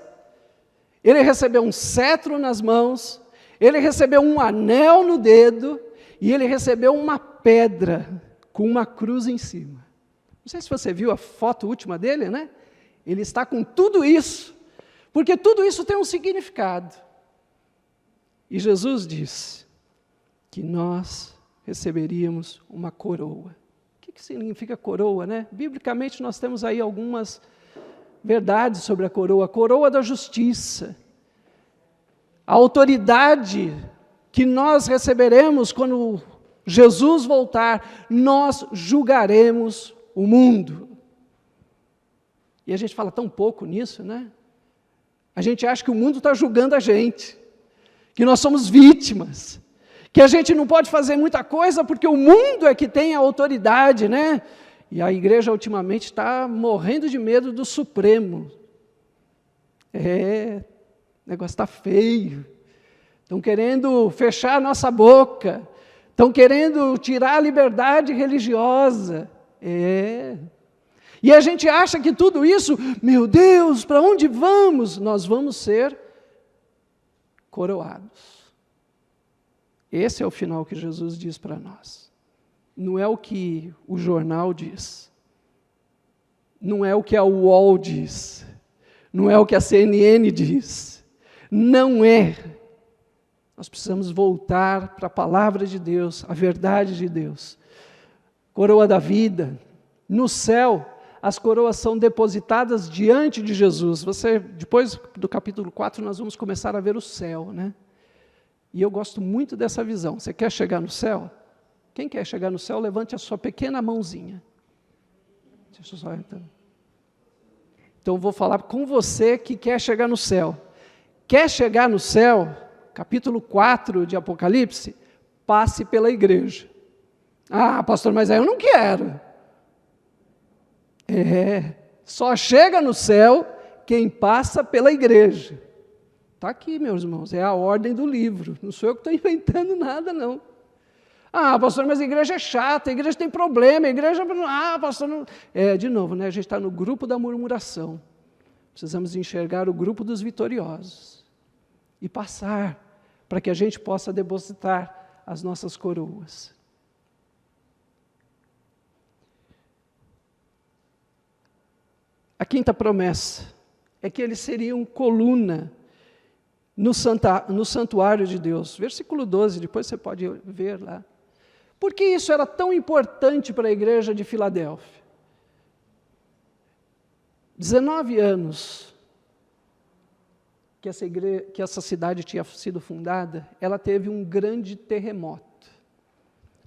ele recebeu um cetro nas mãos, ele recebeu um anel no dedo, e ele recebeu uma pedra com uma cruz em cima. Não sei se você viu a foto última dele, né? Ele está com tudo isso, porque tudo isso tem um significado. E Jesus disse que nós receberíamos uma coroa. O que significa coroa, né? Biblicamente nós temos aí algumas verdades sobre a coroa da justiça. A autoridade que nós receberemos quando Jesus voltar, nós julgaremos o mundo. E a gente fala tão pouco nisso, né? A gente acha que o mundo está julgando a gente, que nós somos vítimas, que a gente não pode fazer muita coisa porque o mundo é que tem a autoridade, né? E a igreja ultimamente está morrendo de medo do Supremo. O negócio está feio. Estão querendo fechar a nossa boca. Estão querendo tirar a liberdade religiosa. E a gente acha que tudo isso, meu Deus, para onde vamos? Nós vamos ser coroados. Esse é o final que Jesus diz para nós. Não é o que o jornal diz. Não é o que a UOL diz. Não é o que a CNN diz. Não é. Nós precisamos voltar para a palavra de Deus, a verdade de Deus. Coroa da vida. No céu, as coroas são depositadas diante de Jesus. Depois do capítulo 4, nós vamos começar a ver o céu, né? E eu gosto muito dessa visão. Você quer chegar no céu? Quem quer chegar no céu, levante a sua pequena mãozinha. Deixa eu só entrar. Então, eu vou falar com você que quer chegar no céu. Quer chegar no céu? Capítulo 4 de Apocalipse, passe pela igreja. Ah, pastor, mas aí eu não quero. Só chega no céu quem passa pela igreja. Está aqui, meus irmãos, é a ordem do livro. Não sou eu que estou inventando nada, não. Ah, pastor, mas a igreja é chata, a igreja tem problema, a igreja... Ah, pastor, não... de novo, né? A gente está no grupo da murmuração. Precisamos enxergar o grupo dos vitoriosos e passar para que a gente possa depositar as nossas coroas. A quinta promessa é que eles seriam coluna no santuário de Deus. Versículo 12, depois você pode ver lá. Por que isso era tão importante para a igreja de Filadélfia? 19 anos que essa cidade tinha sido fundada, ela teve um grande terremoto.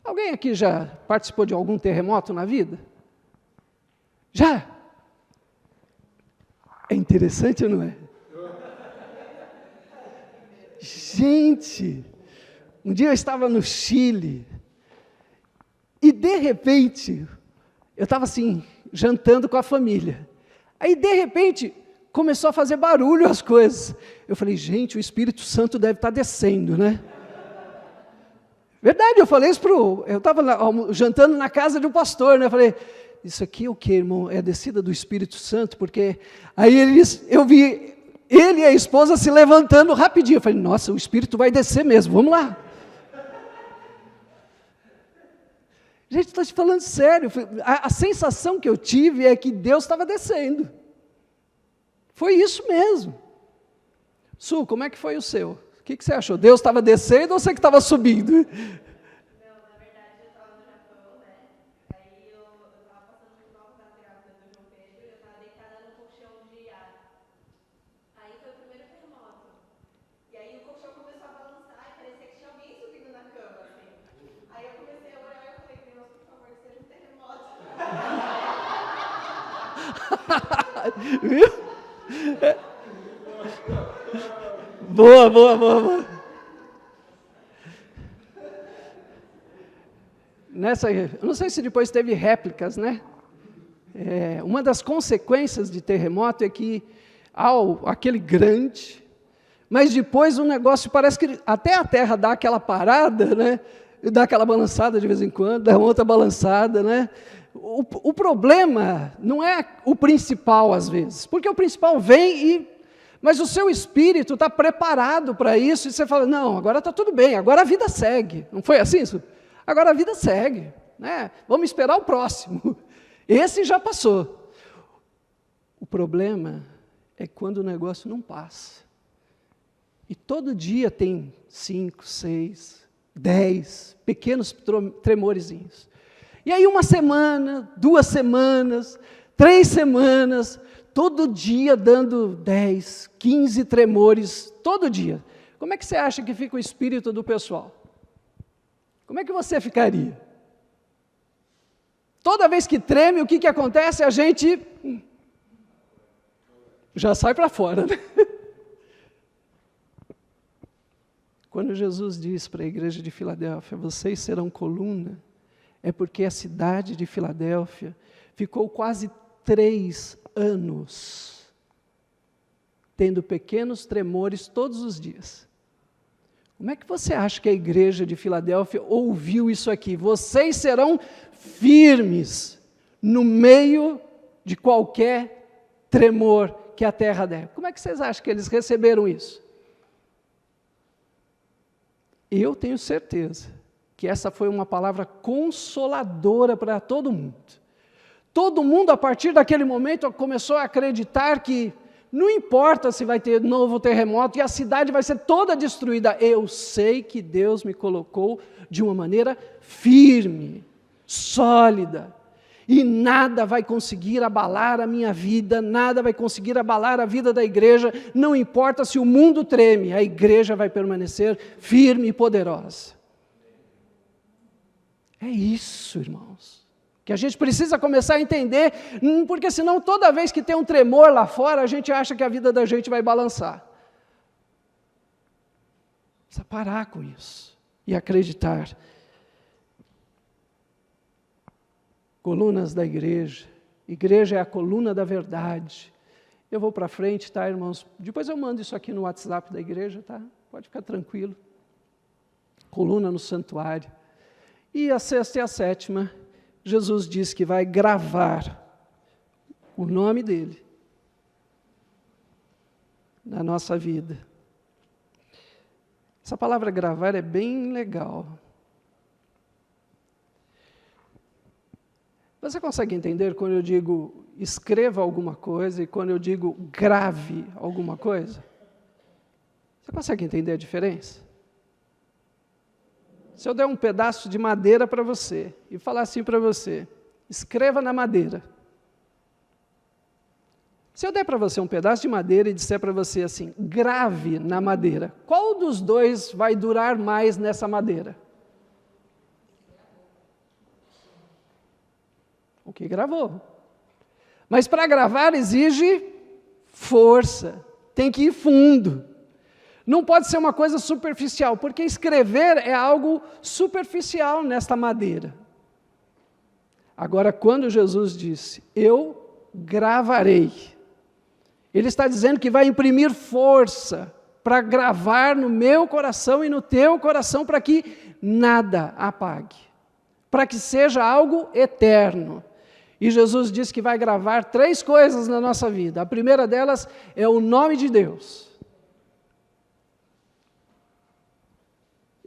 Alguém aqui já participou de algum terremoto na vida? Já? É interessante ou não é? Gente, um dia eu estava no Chile e de repente, eu estava assim, jantando com a família. Aí de repente, começou a fazer barulho as coisas. Eu falei, gente, o Espírito Santo deve estar descendo, né? Verdade, eu falei isso eu estava jantando na casa de um pastor, né? Eu falei, isso aqui é o que, irmão? É a descida do Espírito Santo, porque aí eu vi ele e a esposa se levantando rapidinho. Eu falei, nossa, o Espírito vai descer mesmo, vamos lá. Gente, estou te falando sério, a sensação que eu tive é que Deus estava descendo. Foi isso mesmo. Su, como é que foi o seu? O que você achou? Deus estava descendo ou você que estava subindo? Viu? Boa. Eu não sei se depois teve réplicas, né? Uma das consequências de terremoto é que aquele grande, mas depois o negócio parece que até a terra dá aquela parada, né? Dá aquela balançada de vez em quando, dá outra balançada, né? O problema não é o principal às vezes, porque o principal vem mas o seu espírito está preparado para isso, e você fala, não, agora está tudo bem, agora a vida segue. Não foi assim isso? Agora a vida segue, né? Vamos esperar o próximo. Esse já passou. O problema é quando o negócio não passa. E todo dia tem 5, 6, 10 pequenos tremorezinhos. E aí 1 semana, 2 semanas, 3 semanas, todo dia dando 10, 15 tremores, todo dia. Como é que você acha que fica o espírito do pessoal? Como é que você ficaria? Toda vez que treme, o que acontece? A gente já sai para fora, né? Quando Jesus diz para a igreja de Filadélfia, vocês serão coluna, é porque a cidade de Filadélfia ficou quase 3 anos tendo pequenos tremores todos os dias. Como é que você acha que a igreja de Filadélfia ouviu isso aqui? Vocês serão firmes no meio de qualquer tremor que a terra der. Como é que vocês acham que eles receberam isso? Eu tenho certeza que essa foi uma palavra consoladora para todo mundo. Todo mundo, a partir daquele momento, começou a acreditar que não importa se vai ter novo terremoto e a cidade vai ser toda destruída. Eu sei que Deus me colocou de uma maneira firme, sólida. E nada vai conseguir abalar a minha vida, nada vai conseguir abalar a vida da igreja, não importa se o mundo treme, a igreja vai permanecer firme e poderosa. É isso, irmãos, que a gente precisa começar a entender, porque senão toda vez que tem um tremor lá fora, a gente acha que a vida da gente vai balançar. Precisa parar com isso e acreditar. Colunas da igreja. Igreja é a coluna da verdade. Eu vou para frente, tá, irmãos? Depois eu mando isso aqui no WhatsApp da igreja, tá? Pode ficar tranquilo. Coluna no santuário. E a sexta e a sétima, Jesus diz que vai gravar o nome dele na nossa vida. Essa palavra gravar é bem legal. Você consegue entender quando eu digo escreva alguma coisa e quando eu digo grave alguma coisa? Você consegue entender a diferença? Se eu der um pedaço de madeira para você e falar assim para você, escreva na madeira. Se eu der para você um pedaço de madeira e disser para você assim, grave na madeira, qual dos dois vai durar mais nessa madeira? O que gravou. Mas para gravar exige força, tem que ir fundo. Não pode ser uma coisa superficial, porque escrever é algo superficial nesta madeira. Agora, quando Jesus disse, eu gravarei, Ele está dizendo que vai imprimir força para gravar no meu coração e no teu coração, para que nada apague, para que seja algo eterno. E Jesus diz que vai gravar 3 coisas na nossa vida. A primeira delas é o nome de Deus.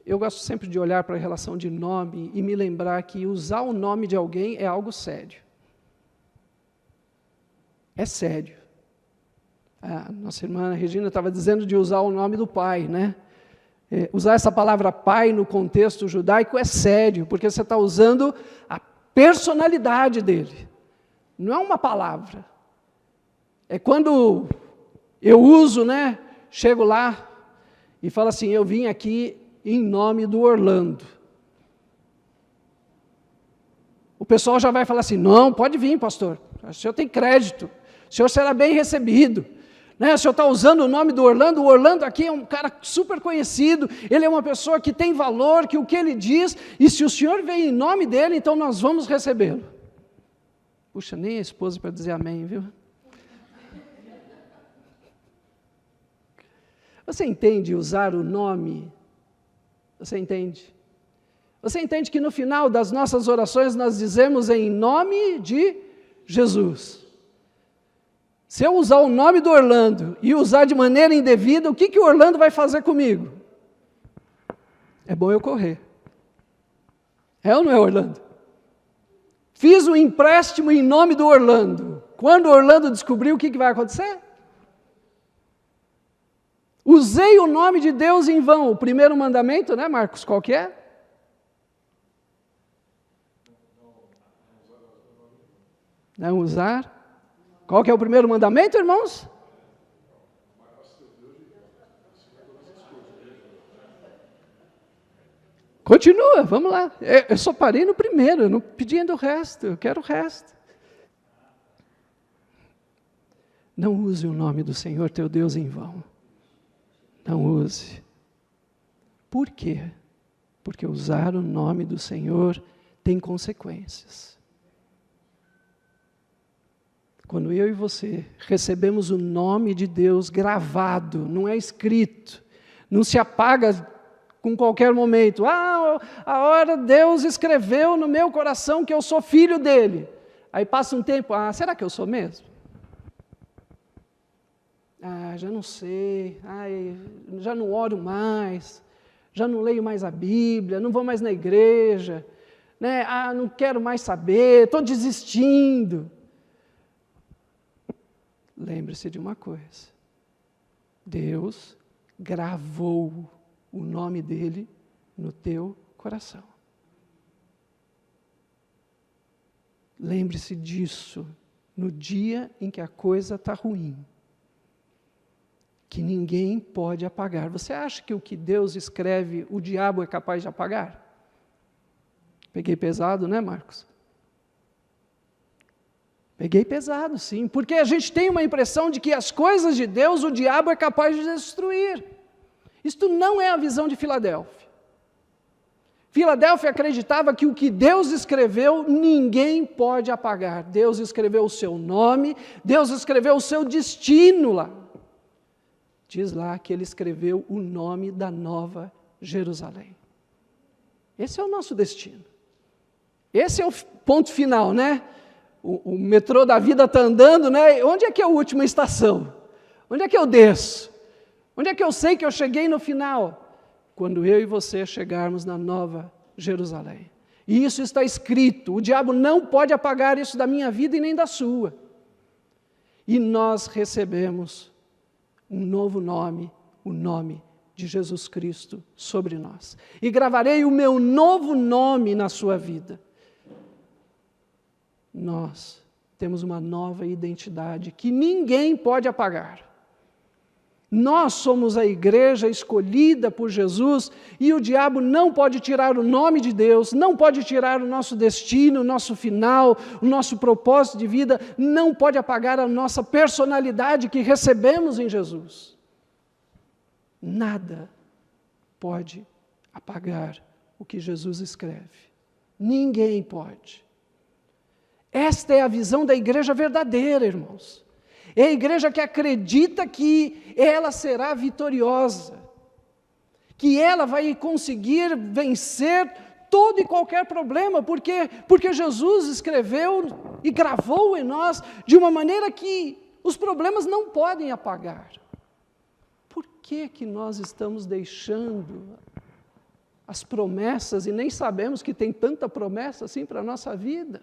Eu gosto sempre de olhar para a relação de nome e me lembrar que usar o nome de alguém é algo sério. É sério. A nossa irmã Regina estava dizendo de usar o nome do pai, né? Usar essa palavra pai no contexto judaico é sério, porque você está usando a personalidade dele. Não é uma palavra. É quando eu uso, né? Chego lá e falo assim, eu vim aqui em nome do Orlando. O pessoal já vai falar assim, não, pode vir, pastor. O senhor tem crédito. O senhor será bem recebido. Né? O senhor está usando o nome do Orlando. O Orlando aqui é um cara super conhecido. Ele é uma pessoa que tem valor, que o que ele diz. E se o senhor veio em nome dele, então nós vamos recebê-lo. Puxa, nem a esposa para dizer amém, viu? Você entende usar o nome? Você entende? Você entende que no final das nossas orações nós dizemos em nome de Jesus. Se eu usar o nome do Orlando e usar de maneira indevida, o que o Orlando vai fazer comigo? É bom eu correr. É ou não é, Orlando? Fiz um empréstimo em nome do Orlando. Quando o Orlando descobrir, o que vai acontecer? Usei o nome de Deus em vão. O primeiro mandamento, né, Marcos? Qual que é? Não usar. Qual que é o primeiro mandamento, irmãos? Continua, vamos lá. Eu só parei no primeiro, eu não pedi ainda o resto, eu quero o resto. Não use o nome do Senhor teu Deus em vão. Não use. Por quê? Porque usar o nome do Senhor tem consequências. Quando eu e você recebemos o nome de Deus gravado, não é escrito, não se apaga com qualquer momento. A hora Deus escreveu no meu coração que eu sou filho dele. Aí passa um tempo, será que eu sou mesmo? Já não sei, já não oro mais, já não leio mais a Bíblia, não vou mais na igreja, né? Não quero mais saber, estou desistindo. Lembre-se de uma coisa, Deus gravou o nome dele no teu coração. Lembre-se disso no dia em que a coisa está ruim, que ninguém pode apagar. Você acha que o que Deus escreve, o diabo é capaz de apagar? Peguei pesado, né, Marcos? Peguei pesado, sim, porque a gente tem uma impressão de que as coisas de Deus o diabo é capaz de destruir. Isto não é a visão de Filadélfia. Filadélfia acreditava que o que Deus escreveu, ninguém pode apagar. Deus escreveu o seu nome, Deus escreveu o seu destino lá. Diz lá que ele escreveu o nome da Nova Jerusalém. Esse é o nosso destino. Esse é o ponto final, né? O metrô da vida está andando, né? Onde é que é a última estação? Onde é que eu desço? Onde é que eu sei que eu cheguei no final? Quando eu e você chegarmos na Nova Jerusalém. E isso está escrito, o diabo não pode apagar isso da minha vida e nem da sua. E nós recebemos um novo nome, o nome de Jesus Cristo sobre nós. E gravarei o meu novo nome na sua vida. Nós temos uma nova identidade que ninguém pode apagar. Nós somos a igreja escolhida por Jesus e o diabo não pode tirar o nome de Deus, não pode tirar o nosso destino, o nosso final, o nosso propósito de vida, não pode apagar a nossa personalidade que recebemos em Jesus. Nada pode apagar o que Jesus escreve. Ninguém pode. Esta é a visão da igreja verdadeira, irmãos. É a igreja que acredita que ela será vitoriosa, que ela vai conseguir vencer todo e qualquer problema, porque Jesus escreveu e gravou em nós de uma maneira que os problemas não podem apagar. Por que nós estamos deixando as promessas e nem sabemos que tem tanta promessa assim para a nossa vida?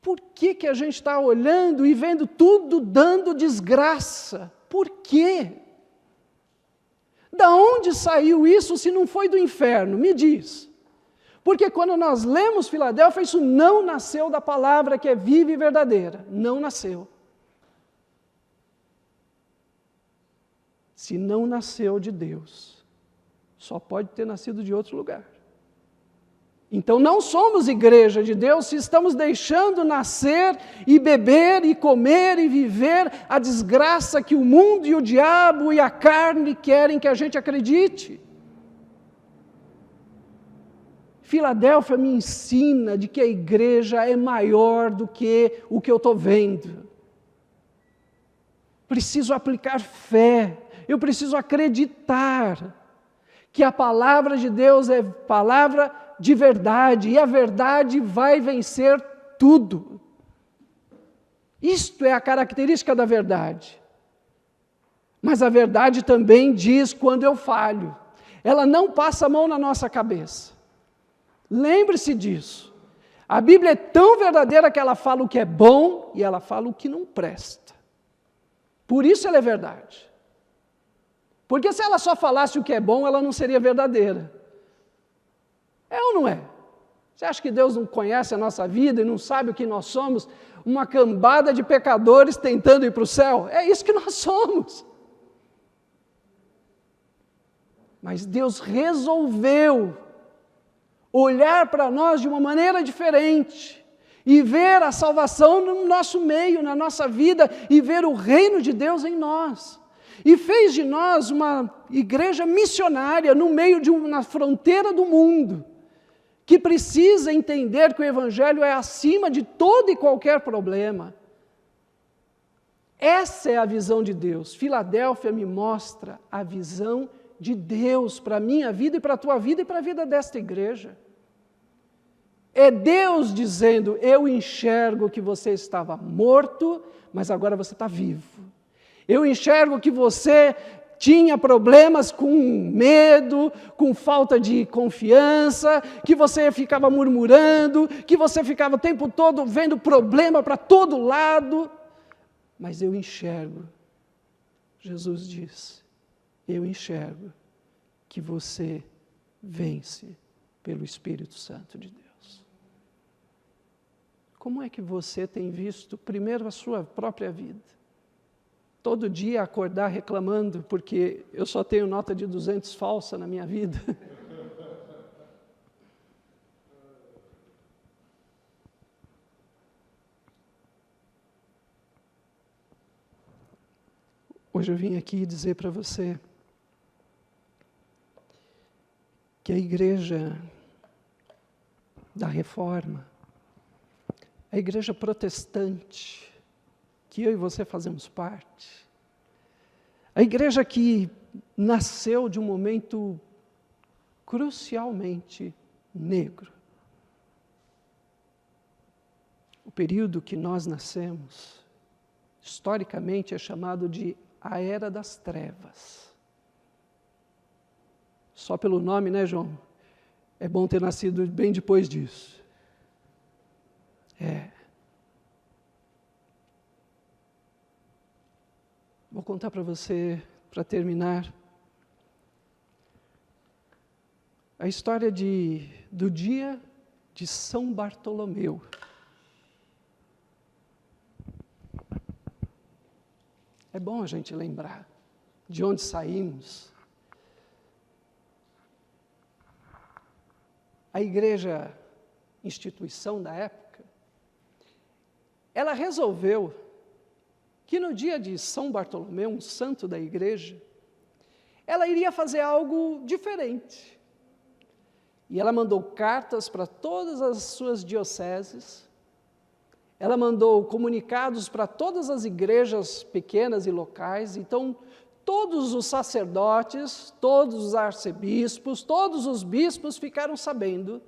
Por que a gente está olhando e vendo tudo dando desgraça? Por quê? Da onde saiu isso se não foi do inferno? Me diz. Porque quando nós lemos Filadélfia, isso não nasceu da palavra que é viva e verdadeira. Não nasceu. Se não nasceu de Deus, só pode ter nascido de outro lugar. Então não somos igreja de Deus se estamos deixando nascer e beber e comer e viver a desgraça que o mundo e o diabo e a carne querem que a gente acredite. Filadélfia me ensina de que a igreja é maior do que o que eu estou vendo. Preciso aplicar fé, eu preciso acreditar que a palavra de Deus é palavra de verdade, e a verdade vai vencer tudo. Isto é a característica da verdade. Mas a verdade também diz quando eu falho. Ela não passa a mão na nossa cabeça. Lembre-se disso. A Bíblia é tão verdadeira que ela fala o que é bom e ela fala o que não presta. Por isso ela é verdade. Porque se ela só falasse o que é bom, ela não seria verdadeira. É ou não é? Você acha que Deus não conhece a nossa vida e não sabe o que nós somos? Uma cambada de pecadores tentando ir para o céu? É isso que nós somos. Mas Deus resolveu olhar para nós de uma maneira diferente e ver a salvação no nosso meio, na nossa vida, e ver o reino de Deus em nós. E fez de nós uma igreja missionária no meio na fronteira do mundo, que precisa entender que o Evangelho é acima de todo e qualquer problema. Essa é a visão de Deus. Filadélfia me mostra a visão de Deus para a minha vida e para a tua vida e para a vida desta igreja. É Deus dizendo, eu enxergo que você estava morto, mas agora você está vivo. Eu enxergo que você tinha problemas com medo, com falta de confiança, que você ficava murmurando, que você ficava o tempo todo vendo problema para todo lado. Mas eu enxergo, Jesus diz, eu enxergo que você vence pelo Espírito Santo de Deus. como é que você tem visto primeiro a sua própria vida? Todo dia acordar reclamando porque eu só tenho nota de 200 falsa na minha vida? Hoje eu vim aqui dizer para você que a Igreja da Reforma, a Igreja protestante, que eu e você fazemos parte, a Igreja que nasceu de um momento crucialmente negro. O período que nós nascemos, historicamente, é chamado de a Era das Trevas. Só pelo nome, né, João? É bom ter nascido bem depois disso. Vou contar para você, para terminar, a história do dia de São Bartolomeu. É bom a gente lembrar de onde saímos. A igreja, instituição da época, ela resolveu que no dia de São Bartolomeu, um santo da igreja, ela iria fazer algo diferente. E ela mandou cartas para todas as suas dioceses, ela mandou comunicados para todas as igrejas pequenas e locais. Então, todos os sacerdotes, todos os arcebispos, todos os bispos ficaram sabendo,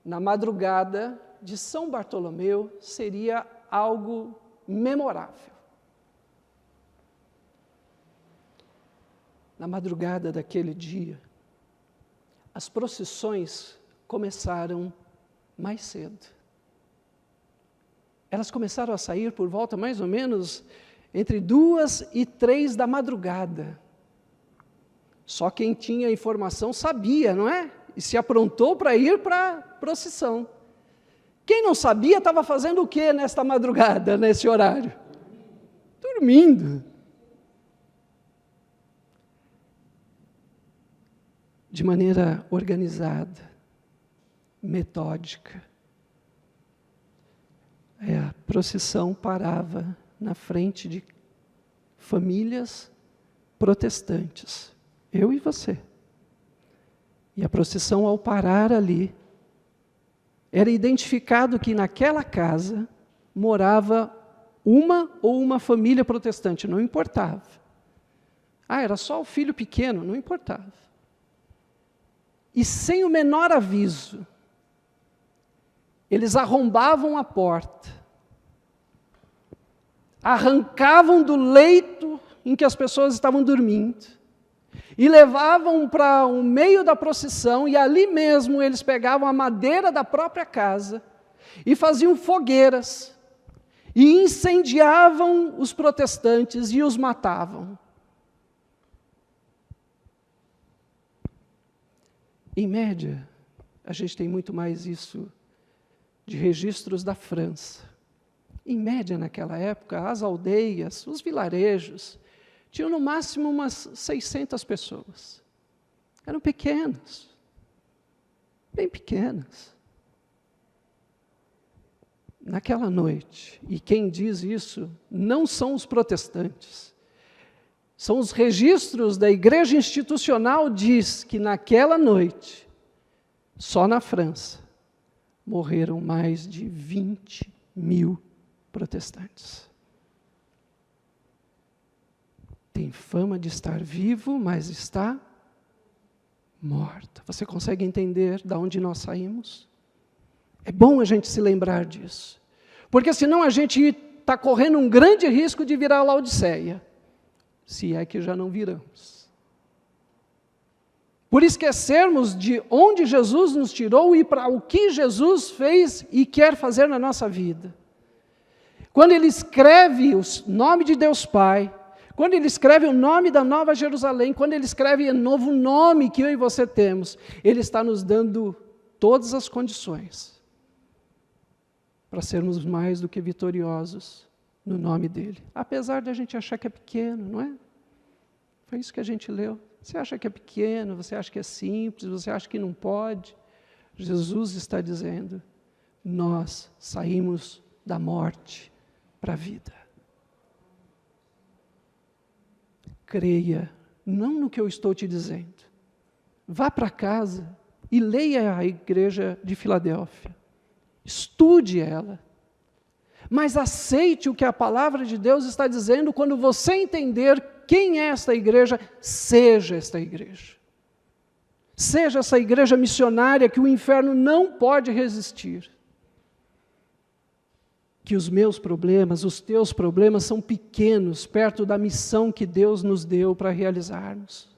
na madrugada de São Bartolomeu, seria algo memorável. Na madrugada daquele dia, as procissões começaram mais cedo. Elas começaram a sair por volta mais ou menos entre 2 e 3 da madrugada. Só quem tinha informação sabia, não é? E se aprontou para ir para a procissão. Quem não sabia estava fazendo o quê nesta madrugada, nesse horário? Dormindo. De maneira organizada, metódica. A procissão parava na frente de famílias protestantes, eu e você. E a procissão, ao parar ali, era identificado que naquela casa morava uma família protestante, não importava. Era só o filho pequeno, não importava. E sem o menor aviso, eles arrombavam a porta, arrancavam do leito em que as pessoas estavam dormindo e levavam para o meio da procissão, e ali mesmo eles pegavam a madeira da própria casa e faziam fogueiras e incendiavam os protestantes e os matavam. Em média, a gente tem muito mais isso de registros da França. Em média, naquela época, as aldeias, os vilarejos, tinham no máximo umas 600 pessoas. Eram pequenas, bem pequenas. Naquela noite, e quem diz isso não são os protestantes, são os registros da igreja institucional, diz que naquela noite, só na França, morreram mais de 20 mil protestantes. Tem fama de estar vivo, mas está morta. Você consegue entender de onde nós saímos? É bom a gente se lembrar disso, porque senão a gente está correndo um grande risco de virar Laodiceia, se é que já não viramos. Por esquecermos de onde Jesus nos tirou e para o que Jesus fez e quer fazer na nossa vida. Quando ele escreve o nome de Deus Pai, quando ele escreve o nome da Nova Jerusalém, quando ele escreve o novo nome que eu e você temos, ele está nos dando todas as condições para sermos mais do que vitoriosos no nome dele. Apesar de a gente achar que é pequeno, não é? Foi isso que a gente leu. Você acha que é pequeno, você acha que é simples, você acha que não pode. Jesus está dizendo, nós saímos da morte para a vida. Creia, não no que eu estou te dizendo. Vá para casa e leia a igreja de Filadélfia. Estude ela. Mas aceite o que a palavra de Deus está dizendo. Quando você entender quem é esta igreja, seja esta igreja. Seja essa igreja missionária que o inferno não pode resistir. Que os meus problemas, os teus problemas são pequenos perto da missão que Deus nos deu para realizarmos.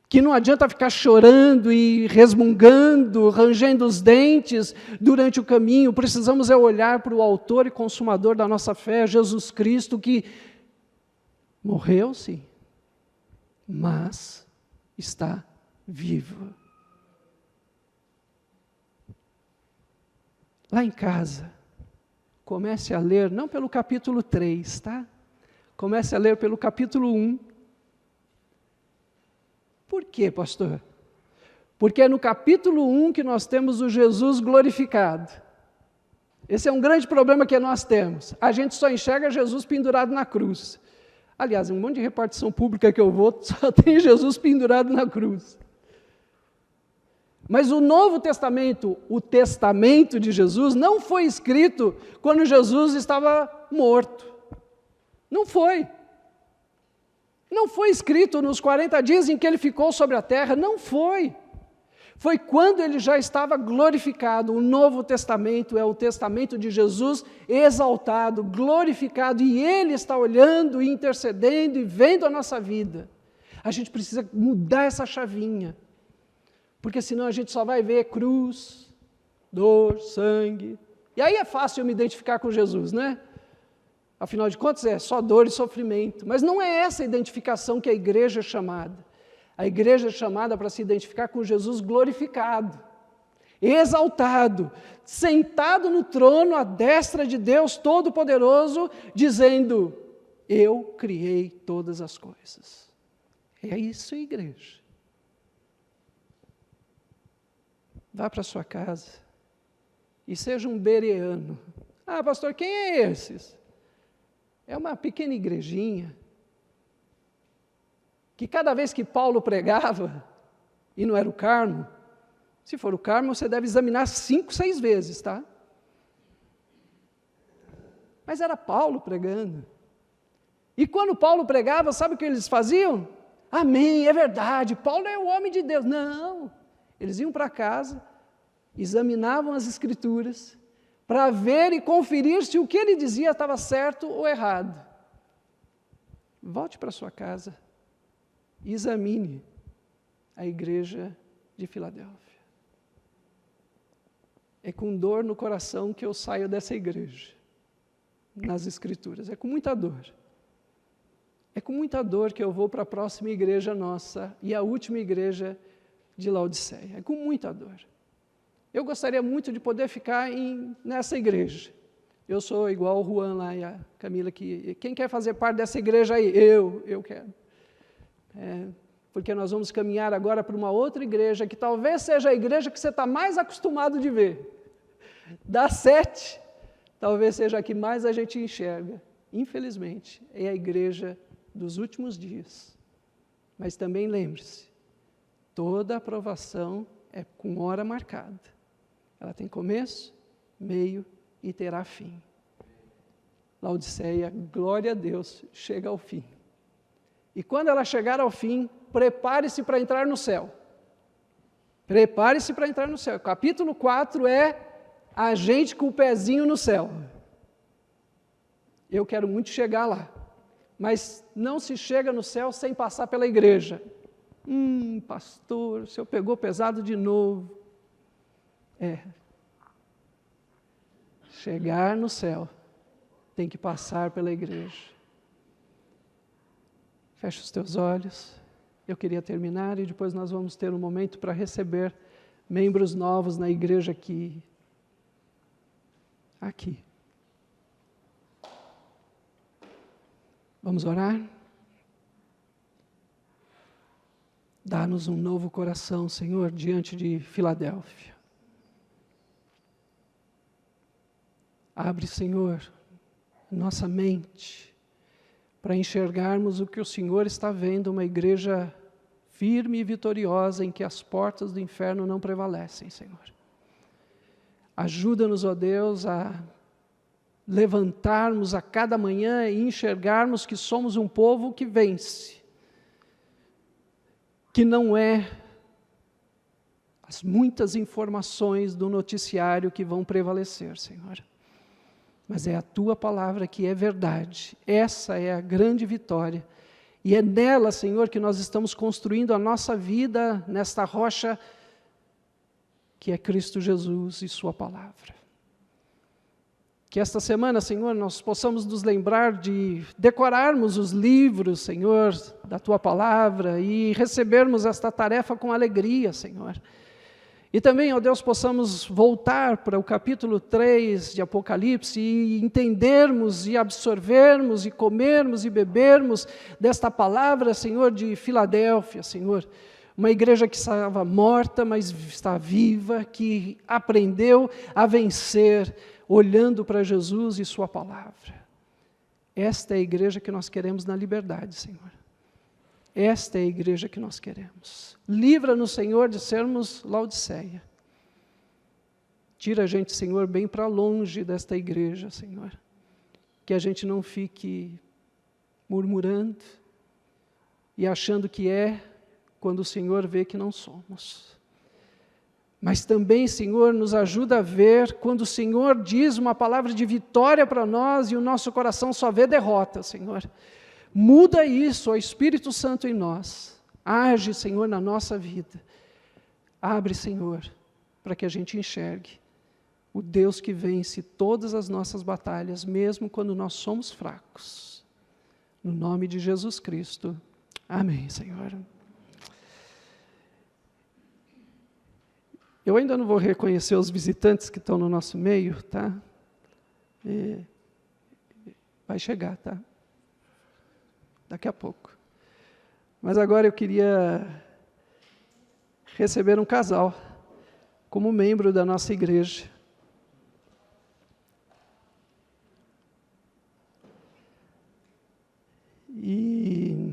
Que não adianta ficar chorando e resmungando, rangendo os dentes durante o caminho. Precisamos olhar para o autor e consumador da nossa fé, Jesus Cristo, que morreu, sim, mas está vivo. Lá em casa, comece a ler, não pelo capítulo 3, tá? Comece a ler pelo capítulo 1. Por quê, pastor? Porque é no capítulo 1 que nós temos o Jesus glorificado. Esse é um grande problema que nós temos. A gente só enxerga Jesus pendurado na cruz. Aliás, um monte de repartição pública que eu vou, só tem Jesus pendurado na cruz. Mas o Novo Testamento, o testamento de Jesus, não foi escrito quando Jesus estava morto. Não foi. Não foi escrito nos 40 dias em que ele ficou sobre a terra, não foi. Foi quando ele já estava glorificado. O Novo Testamento é o testamento de Jesus exaltado, glorificado, e ele está olhando e intercedendo e vendo a nossa vida. A gente precisa mudar essa chavinha, porque senão a gente só vai ver cruz, dor, sangue. E aí é fácil eu me identificar com Jesus, né? Afinal de contas, é só dor e sofrimento. Mas não é essa a identificação que a igreja é chamada. A igreja é chamada para se identificar com Jesus glorificado, exaltado, sentado no trono à destra de Deus Todo-Poderoso, dizendo, eu criei todas as coisas. É isso, igreja. Vá para sua casa e seja um bereano. Ah, pastor, quem é esses? É uma pequena igrejinha, que cada vez que Paulo pregava, e não era o Carmo, se for o Carmo, você deve examinar 5, 6 vezes, tá? Mas era Paulo pregando. E quando Paulo pregava, sabe o que eles faziam? Amém, é verdade, Paulo é o homem de Deus. Não, eles iam para casa, examinavam as Escrituras, para ver e conferir se o que ele dizia estava certo ou errado. Volte para sua casa e examine a igreja de Filadélfia. É com dor no coração que eu saio dessa igreja, nas Escrituras, é com muita dor. É com muita dor que eu vou para a próxima igreja nossa e a última igreja de Laodiceia, é com muita dor. Eu gostaria muito de poder ficar nessa igreja. Eu sou igual o Juan lá e a Camila, que quem quer fazer parte dessa igreja aí? Eu quero. Porque nós vamos caminhar agora para uma outra igreja, que talvez seja a igreja que você está mais acostumado de ver. Das 7, talvez seja a que mais a gente enxerga. Infelizmente, é a igreja dos últimos dias. Mas também lembre-se, toda aprovação é com hora marcada. Ela tem começo, meio e terá fim. Laodiceia, glória a Deus, chega ao fim. E quando ela chegar ao fim, prepare-se para entrar no céu. Prepare-se para entrar no céu. Capítulo 4 é a gente com o pezinho no céu. Eu quero muito chegar lá. Mas não se chega no céu sem passar pela igreja. Pastor, o senhor pegou pesado de novo. Chegar no céu tem que passar pela igreja. Feche os teus olhos. Eu queria terminar e depois nós vamos ter um momento para receber membros novos na igreja aqui. aqui. Vamos orar? Dá-nos um novo coração, Senhor, diante de Filadélfia. Abre, Senhor, nossa mente para enxergarmos o que o Senhor está vendo, uma igreja firme e vitoriosa em que as portas do inferno não prevalecem, Senhor. Ajuda-nos, ó Deus, a levantarmos a cada manhã e enxergarmos que somos um povo que vence, que não é as muitas informações do noticiário que vão prevalecer, Senhor. Mas é a Tua palavra que é verdade. Essa é a grande vitória. E é nela, Senhor, que nós estamos construindo a nossa vida, nesta rocha que é Cristo Jesus e Sua palavra. Que esta semana, Senhor, nós possamos nos lembrar de decorarmos os livros, Senhor, da Tua palavra e recebermos esta tarefa com alegria, Senhor. E também, ó Deus, possamos voltar para o capítulo 3 de Apocalipse e entendermos e absorvermos e comermos e bebermos desta palavra, Senhor, de Filadélfia, Senhor. Uma igreja que estava morta, mas está viva, que aprendeu a vencer, olhando para Jesus e Sua palavra. Esta é a igreja que nós queremos na liberdade, Senhor. Esta é a igreja que nós queremos. Livra-nos, Senhor, de sermos Laodiceia. Tira a gente, Senhor, bem para longe desta igreja, Senhor. Que a gente não fique murmurando e achando que é quando o Senhor vê que não somos. Mas também, Senhor, nos ajuda a ver quando o Senhor diz uma palavra de vitória para nós e o nosso coração só vê derrota, Senhor. Muda isso, ó Espírito Santo em nós. Age, Senhor, na nossa vida. Abre, Senhor, para que a gente enxergue o Deus que vence todas as nossas batalhas, mesmo quando nós somos fracos. No nome de Jesus Cristo. Amém, Senhor. Eu ainda não vou reconhecer os visitantes que estão no nosso meio, tá? Vai chegar, tá? Daqui a pouco. Mas agora eu queria receber um casal como membro da nossa igreja. E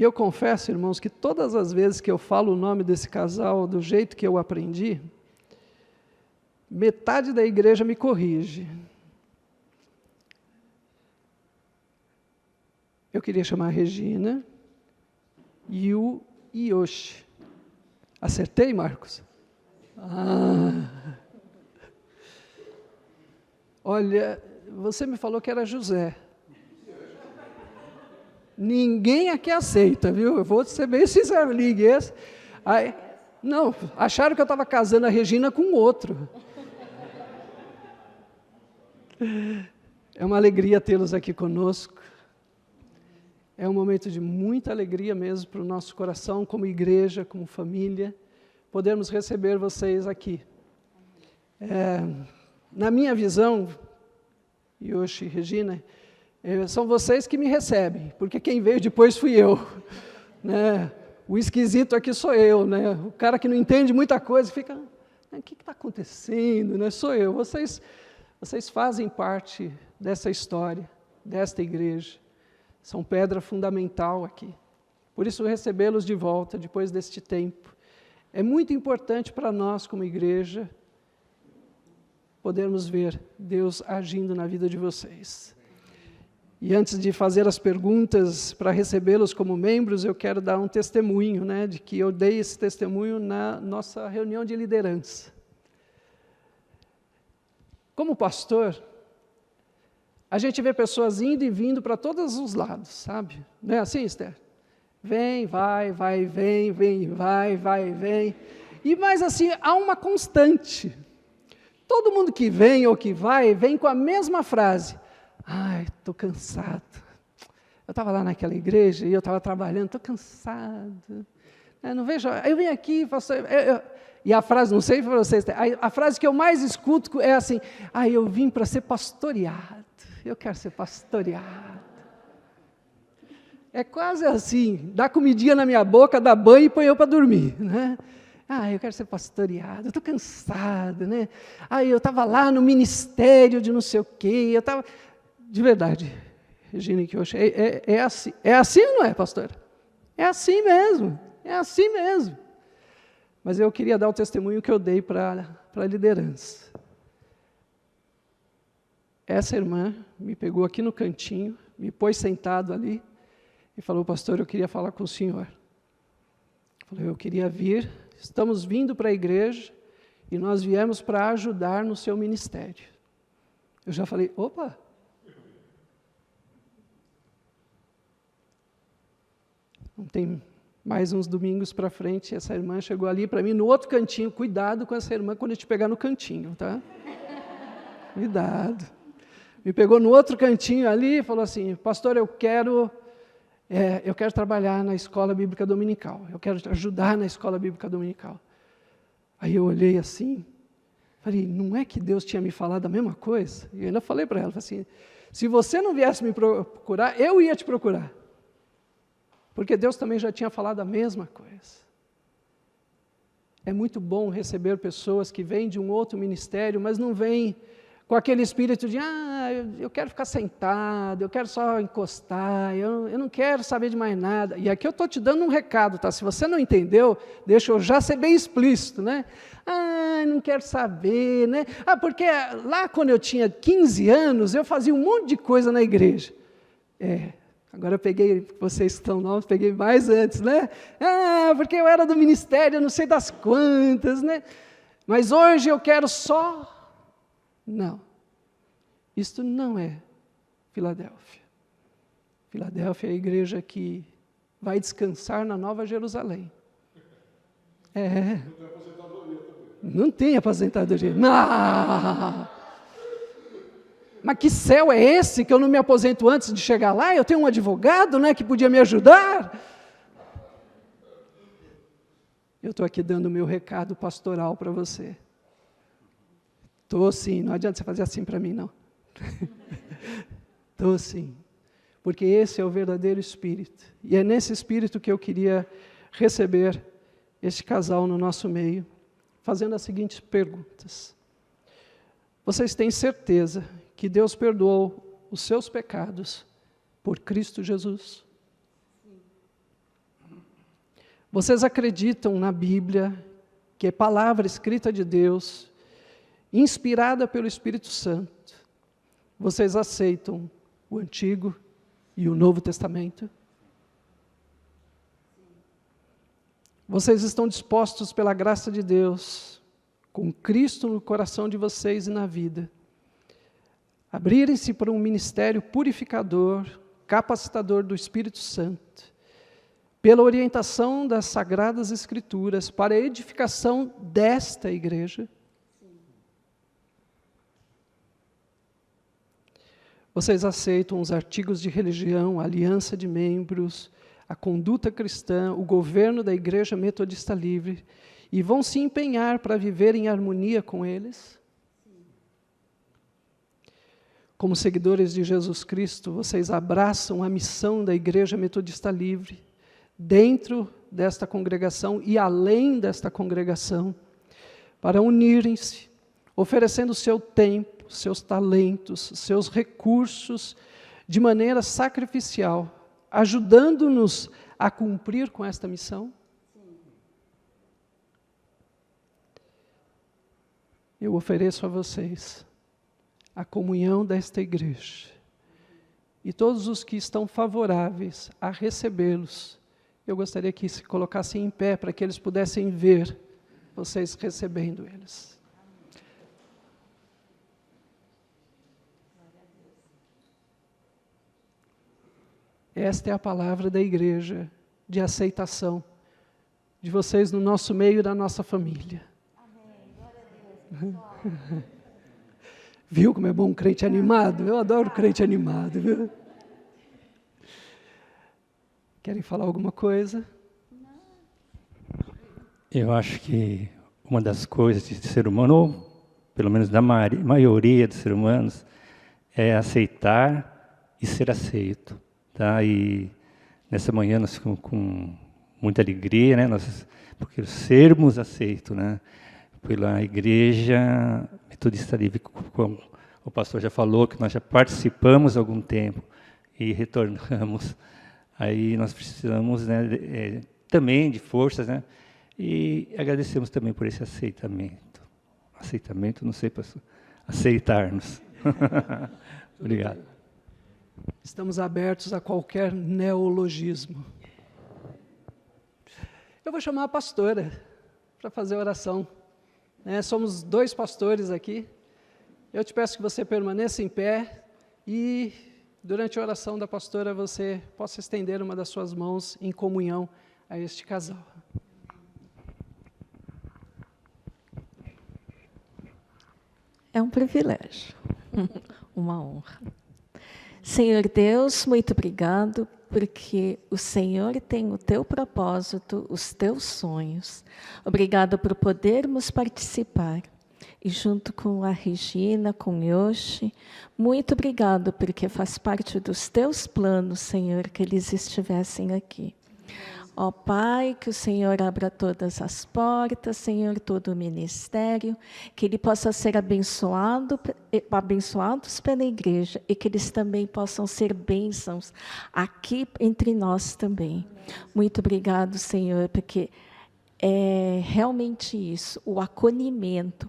eu confesso, irmãos, que todas as vezes que eu falo o nome desse casal do jeito que eu aprendi, metade da igreja me corrige. Eu queria chamar a Regina e o Yoshi. Acertei, Marcos? Olha, você me falou que era José. Ninguém aqui aceita, viu? Eu vou ser bem sincero, ninguém. Aí, não, acharam que eu estava casando a Regina com outro. É uma alegria tê-los aqui conosco. É um momento de muita alegria mesmo para o nosso coração, como igreja, como família, podermos receber vocês aqui. Na minha visão, Yoshi e Regina, são vocês que me recebem, porque quem veio depois fui eu. Né? O esquisito aqui sou eu, né? O cara que não entende muita coisa fica, o que está acontecendo? Né? Sou eu. Vocês fazem parte dessa história, desta igreja. São pedra fundamental aqui. Por isso, recebê-los de volta, depois deste tempo, é muito importante para nós, como igreja, podermos ver Deus agindo na vida de vocês. E antes de fazer as perguntas para recebê-los como membros, eu quero dar um testemunho, né, de que eu dei esse testemunho na nossa reunião de liderança. Como pastor, a gente vê pessoas indo e vindo para todos os lados, sabe? Não é assim, Esther? Vem, vai, vem, vem. E mais assim, há uma constante. Todo mundo que vem ou que vai, vem com a mesma frase. Ai, estou cansado. Eu estava lá naquela igreja e eu estava trabalhando, estou cansado. Não vejo, eu venho aqui, pastor, e a frase, não sei para vocês, a frase que eu mais escuto é assim, eu vim para ser pastoreado, eu quero ser pastoreado. É quase assim, dá comidinha na minha boca, dá banho e põe eu para dormir, né? Eu quero ser pastoreado, eu estou cansado, né? Eu estava lá no ministério de não sei o quê, eu estava... De verdade, Regina Kiosh, é assim ou não é, pastor? É assim mesmo, é assim mesmo. Mas eu queria dar o testemunho que eu dei para a liderança. Essa irmã me pegou aqui no cantinho, me pôs sentado ali e falou, pastor, eu queria falar com o senhor. Eu queria vir, estamos vindo para a igreja e nós viemos para ajudar no seu ministério. Eu já falei, opa! Não tem mais uns domingos para frente, essa irmã chegou ali para mim no outro cantinho. Cuidado com essa irmã quando eu te pegar no cantinho, tá? Cuidado. Me pegou no outro cantinho ali e falou assim, pastor, eu quero trabalhar na escola bíblica dominical, eu quero te ajudar na escola bíblica dominical. Aí eu olhei assim, falei, não é que Deus tinha me falado a mesma coisa? E eu ainda falei para ela, assim, se você não viesse me procurar, eu ia te procurar. Porque Deus também já tinha falado a mesma coisa. É muito bom receber pessoas que vêm de um outro ministério, mas não vêm com aquele espírito de, eu quero ficar sentado, eu quero só encostar, eu não quero saber de mais nada. E aqui eu estou te dando um recado, tá? Se você não entendeu, deixa eu já ser bem explícito, né? Não quero saber, né? Porque lá quando eu tinha 15 anos, eu fazia um monte de coisa na igreja. Agora eu peguei, vocês estão novos, peguei mais antes, né? Porque eu era do ministério, não sei das quantas, né? Mas hoje eu quero só... Não, isto não é Filadélfia. Filadélfia é a igreja que vai descansar na Nova Jerusalém. Não tem aposentadoria. Não. Mas que céu é esse que eu não me aposento antes de chegar lá? Eu tenho um advogado, né, que podia me ajudar. Eu estou aqui dando o meu recado pastoral para você. Estou sim, não adianta você fazer assim para mim, não. Estou sim, porque esse é o verdadeiro espírito. E é nesse espírito que eu queria receber este casal no nosso meio, fazendo as seguintes perguntas. Vocês têm certeza que Deus perdoou os seus pecados por Cristo Jesus? Vocês acreditam na Bíblia, que é palavra escrita de Deus, inspirada pelo Espírito Santo? Vocês aceitam o Antigo e o Novo Testamento? Vocês estão dispostos pela graça de Deus, com Cristo no coração de vocês e na vida, abrirem-se para um ministério purificador, capacitador do Espírito Santo, pela orientação das Sagradas Escrituras, para a edificação desta igreja? Vocês aceitam os artigos de religião, a aliança de membros, a conduta cristã, o governo da Igreja Metodista Livre, e vão se empenhar para viver em harmonia com eles? Como seguidores de Jesus Cristo, vocês abraçam a missão da Igreja Metodista Livre, dentro desta congregação e além desta congregação, para unirem-se, oferecendo o seu tempo, seus talentos, seus recursos, de maneira sacrificial, ajudando-nos a cumprir com esta missão? Eu ofereço a vocês a comunhão desta igreja, e todos os que estão favoráveis a recebê-los, eu gostaria que se colocassem em pé, para que eles pudessem ver vocês recebendo eles. Esta é a palavra da igreja, de aceitação de vocês no nosso meio e da nossa família. Amém. Glória a Deus. Viu como é bom um crente animado? Eu adoro crente animado, viu? Querem falar alguma coisa? Eu acho que uma das coisas de ser humano, ou pelo menos da maioria dos seres humanos, é aceitar e ser aceito. Tá? E nessa manhã nós ficamos com muita alegria, né? Porque sermos aceitos, né? Pela Igreja Metodista Livre, como o pastor já falou, que nós já participamos há algum tempo e retornamos. Aí nós precisamos, né, também de forças, né? E agradecemos também por esse aceitamento. Aceitamento, não sei, pastor. Aceitar-nos. Obrigado. Estamos abertos a qualquer neologismo. Eu vou chamar a pastora para fazer a oração. Somos 2 pastores aqui. Eu te peço que você permaneça em pé e, durante a oração da pastora, você possa estender uma das suas mãos em comunhão a este casal. É um privilégio, uma honra. Senhor Deus, muito obrigado, porque o Senhor tem o teu propósito, os teus sonhos. Obrigado por podermos participar. E junto com a Regina, com Yoshi, muito obrigado, porque faz parte dos teus planos, Senhor, que eles estivessem aqui. Ó Pai, que o Senhor abra todas as portas, Senhor, todo o ministério, que ele possa ser abençoados pela igreja e que eles também possam ser bênçãos aqui entre nós também. Muito obrigado, Senhor, porque é realmente isso, o acolhimento,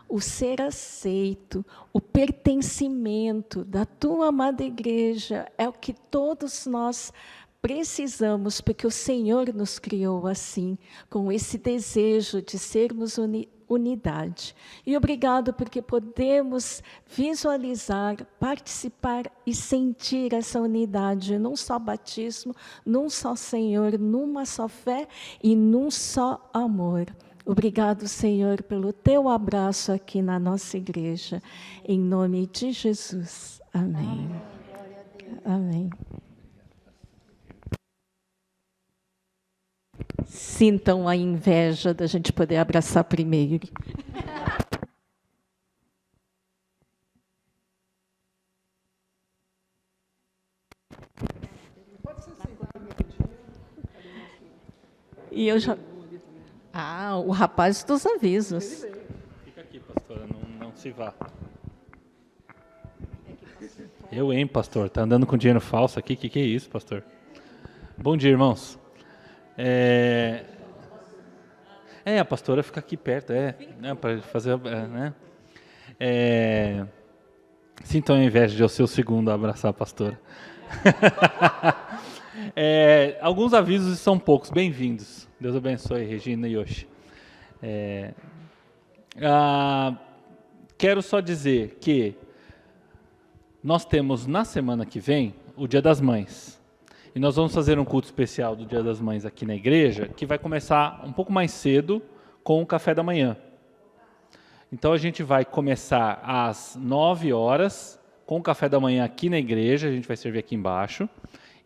o ser aceito, o pertencimento da tua amada igreja é o que todos nós precisamos, porque o Senhor nos criou assim, com esse desejo de sermos unidade. E obrigado porque podemos visualizar, participar e sentir essa unidade num só batismo, num só Senhor, numa só fé e num só amor. Obrigado, Senhor, pelo teu abraço aqui na nossa igreja. Em nome de Jesus. Amém. Amém. Sintam a inveja da gente poder abraçar primeiro. E eu já... o rapaz dos avisos. Fica aqui, pastora, não se vá. Eu, hein, pastor? Tá andando com dinheiro falso aqui? Que é isso, pastor? Bom dia, irmãos. A pastora fica aqui perto, né, para fazer, né? Sintam a inveja de eu ser o segundo a abraçar a pastora. Alguns avisos são poucos, bem-vindos. Deus abençoe, Regina e Yoshi. Quero só dizer que nós temos na semana que vem o Dia das Mães. E nós vamos fazer um culto especial do Dia das Mães aqui na igreja, que vai começar um pouco mais cedo com o café da manhã. Então a gente vai começar às 9 horas com o café da manhã aqui na igreja, a gente vai servir aqui embaixo.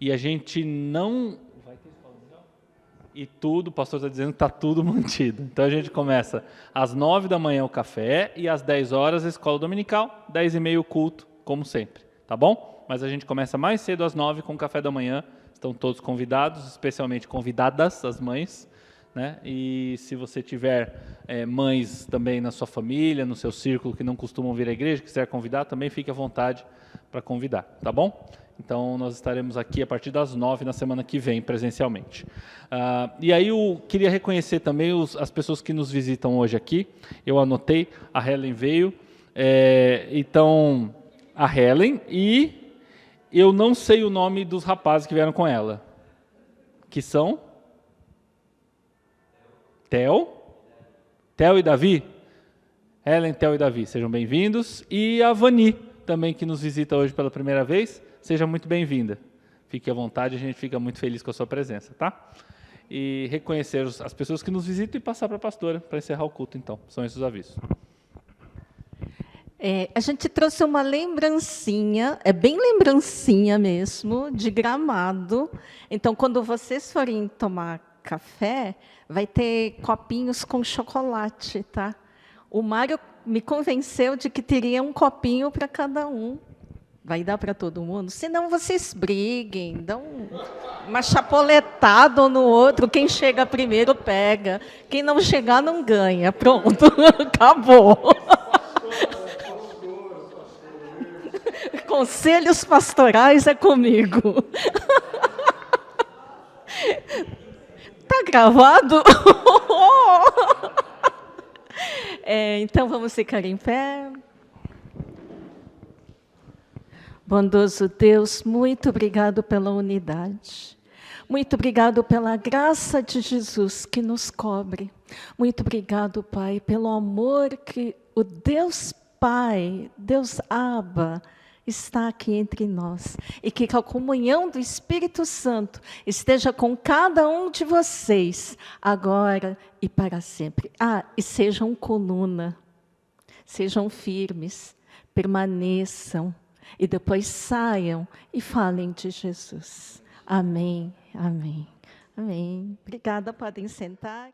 E a gente não... Vai ter escola dominical? E tudo, o pastor está dizendo que está tudo mantido. Então a gente começa às 9 da manhã o café e às 10 horas a escola dominical, 10h30 o culto, como sempre, tá bom? Mas a gente começa mais cedo às 9 com o café da manhã. Estão todos convidados, especialmente convidadas, as mães, né? E se você tiver mães também na sua família, no seu círculo, que não costumam vir à igreja, quiser convidar, também fique à vontade para convidar, tá bom? Então, nós estaremos aqui a partir das 9 na semana que vem, presencialmente. E aí, eu queria reconhecer também as pessoas que nos visitam hoje aqui. Eu anotei, a Helen veio. Então, a Helen e... Eu não sei o nome dos rapazes que vieram com ela. Que são? Theo e Davi? Helen, Theo e Davi, sejam bem-vindos. E a Vani, também, que nos visita hoje pela primeira vez. Seja muito bem-vinda. Fique à vontade, a gente fica muito feliz com a sua presença, tá? E reconhecer as pessoas que nos visitam e passar para a pastora, para encerrar o culto, então. São esses os avisos. A gente trouxe uma lembrancinha, bem lembrancinha mesmo, de Gramado. Então, quando vocês forem tomar café, vai ter copinhos com chocolate, tá? O Mário me convenceu de que teria um copinho para cada um. Vai dar para todo mundo? Senão vocês briguem, dão uma chapoletada um no outro. Quem chega primeiro pega. Quem não chegar não ganha. Pronto, acabou. Conselhos pastorais é comigo. Tá gravado? Então vamos ficar em pé. Bondoso Deus, muito obrigado pela unidade. Muito obrigado pela graça de Jesus que nos cobre. Muito obrigado, Pai, pelo amor que o Deus Pai, Deus Abba, está aqui entre nós. E que a comunhão do Espírito Santo esteja com cada um de vocês, agora e para sempre. E sejam coluna, sejam firmes, permaneçam. E depois saiam e falem de Jesus. Amém, amém, amém. Obrigada, podem sentar.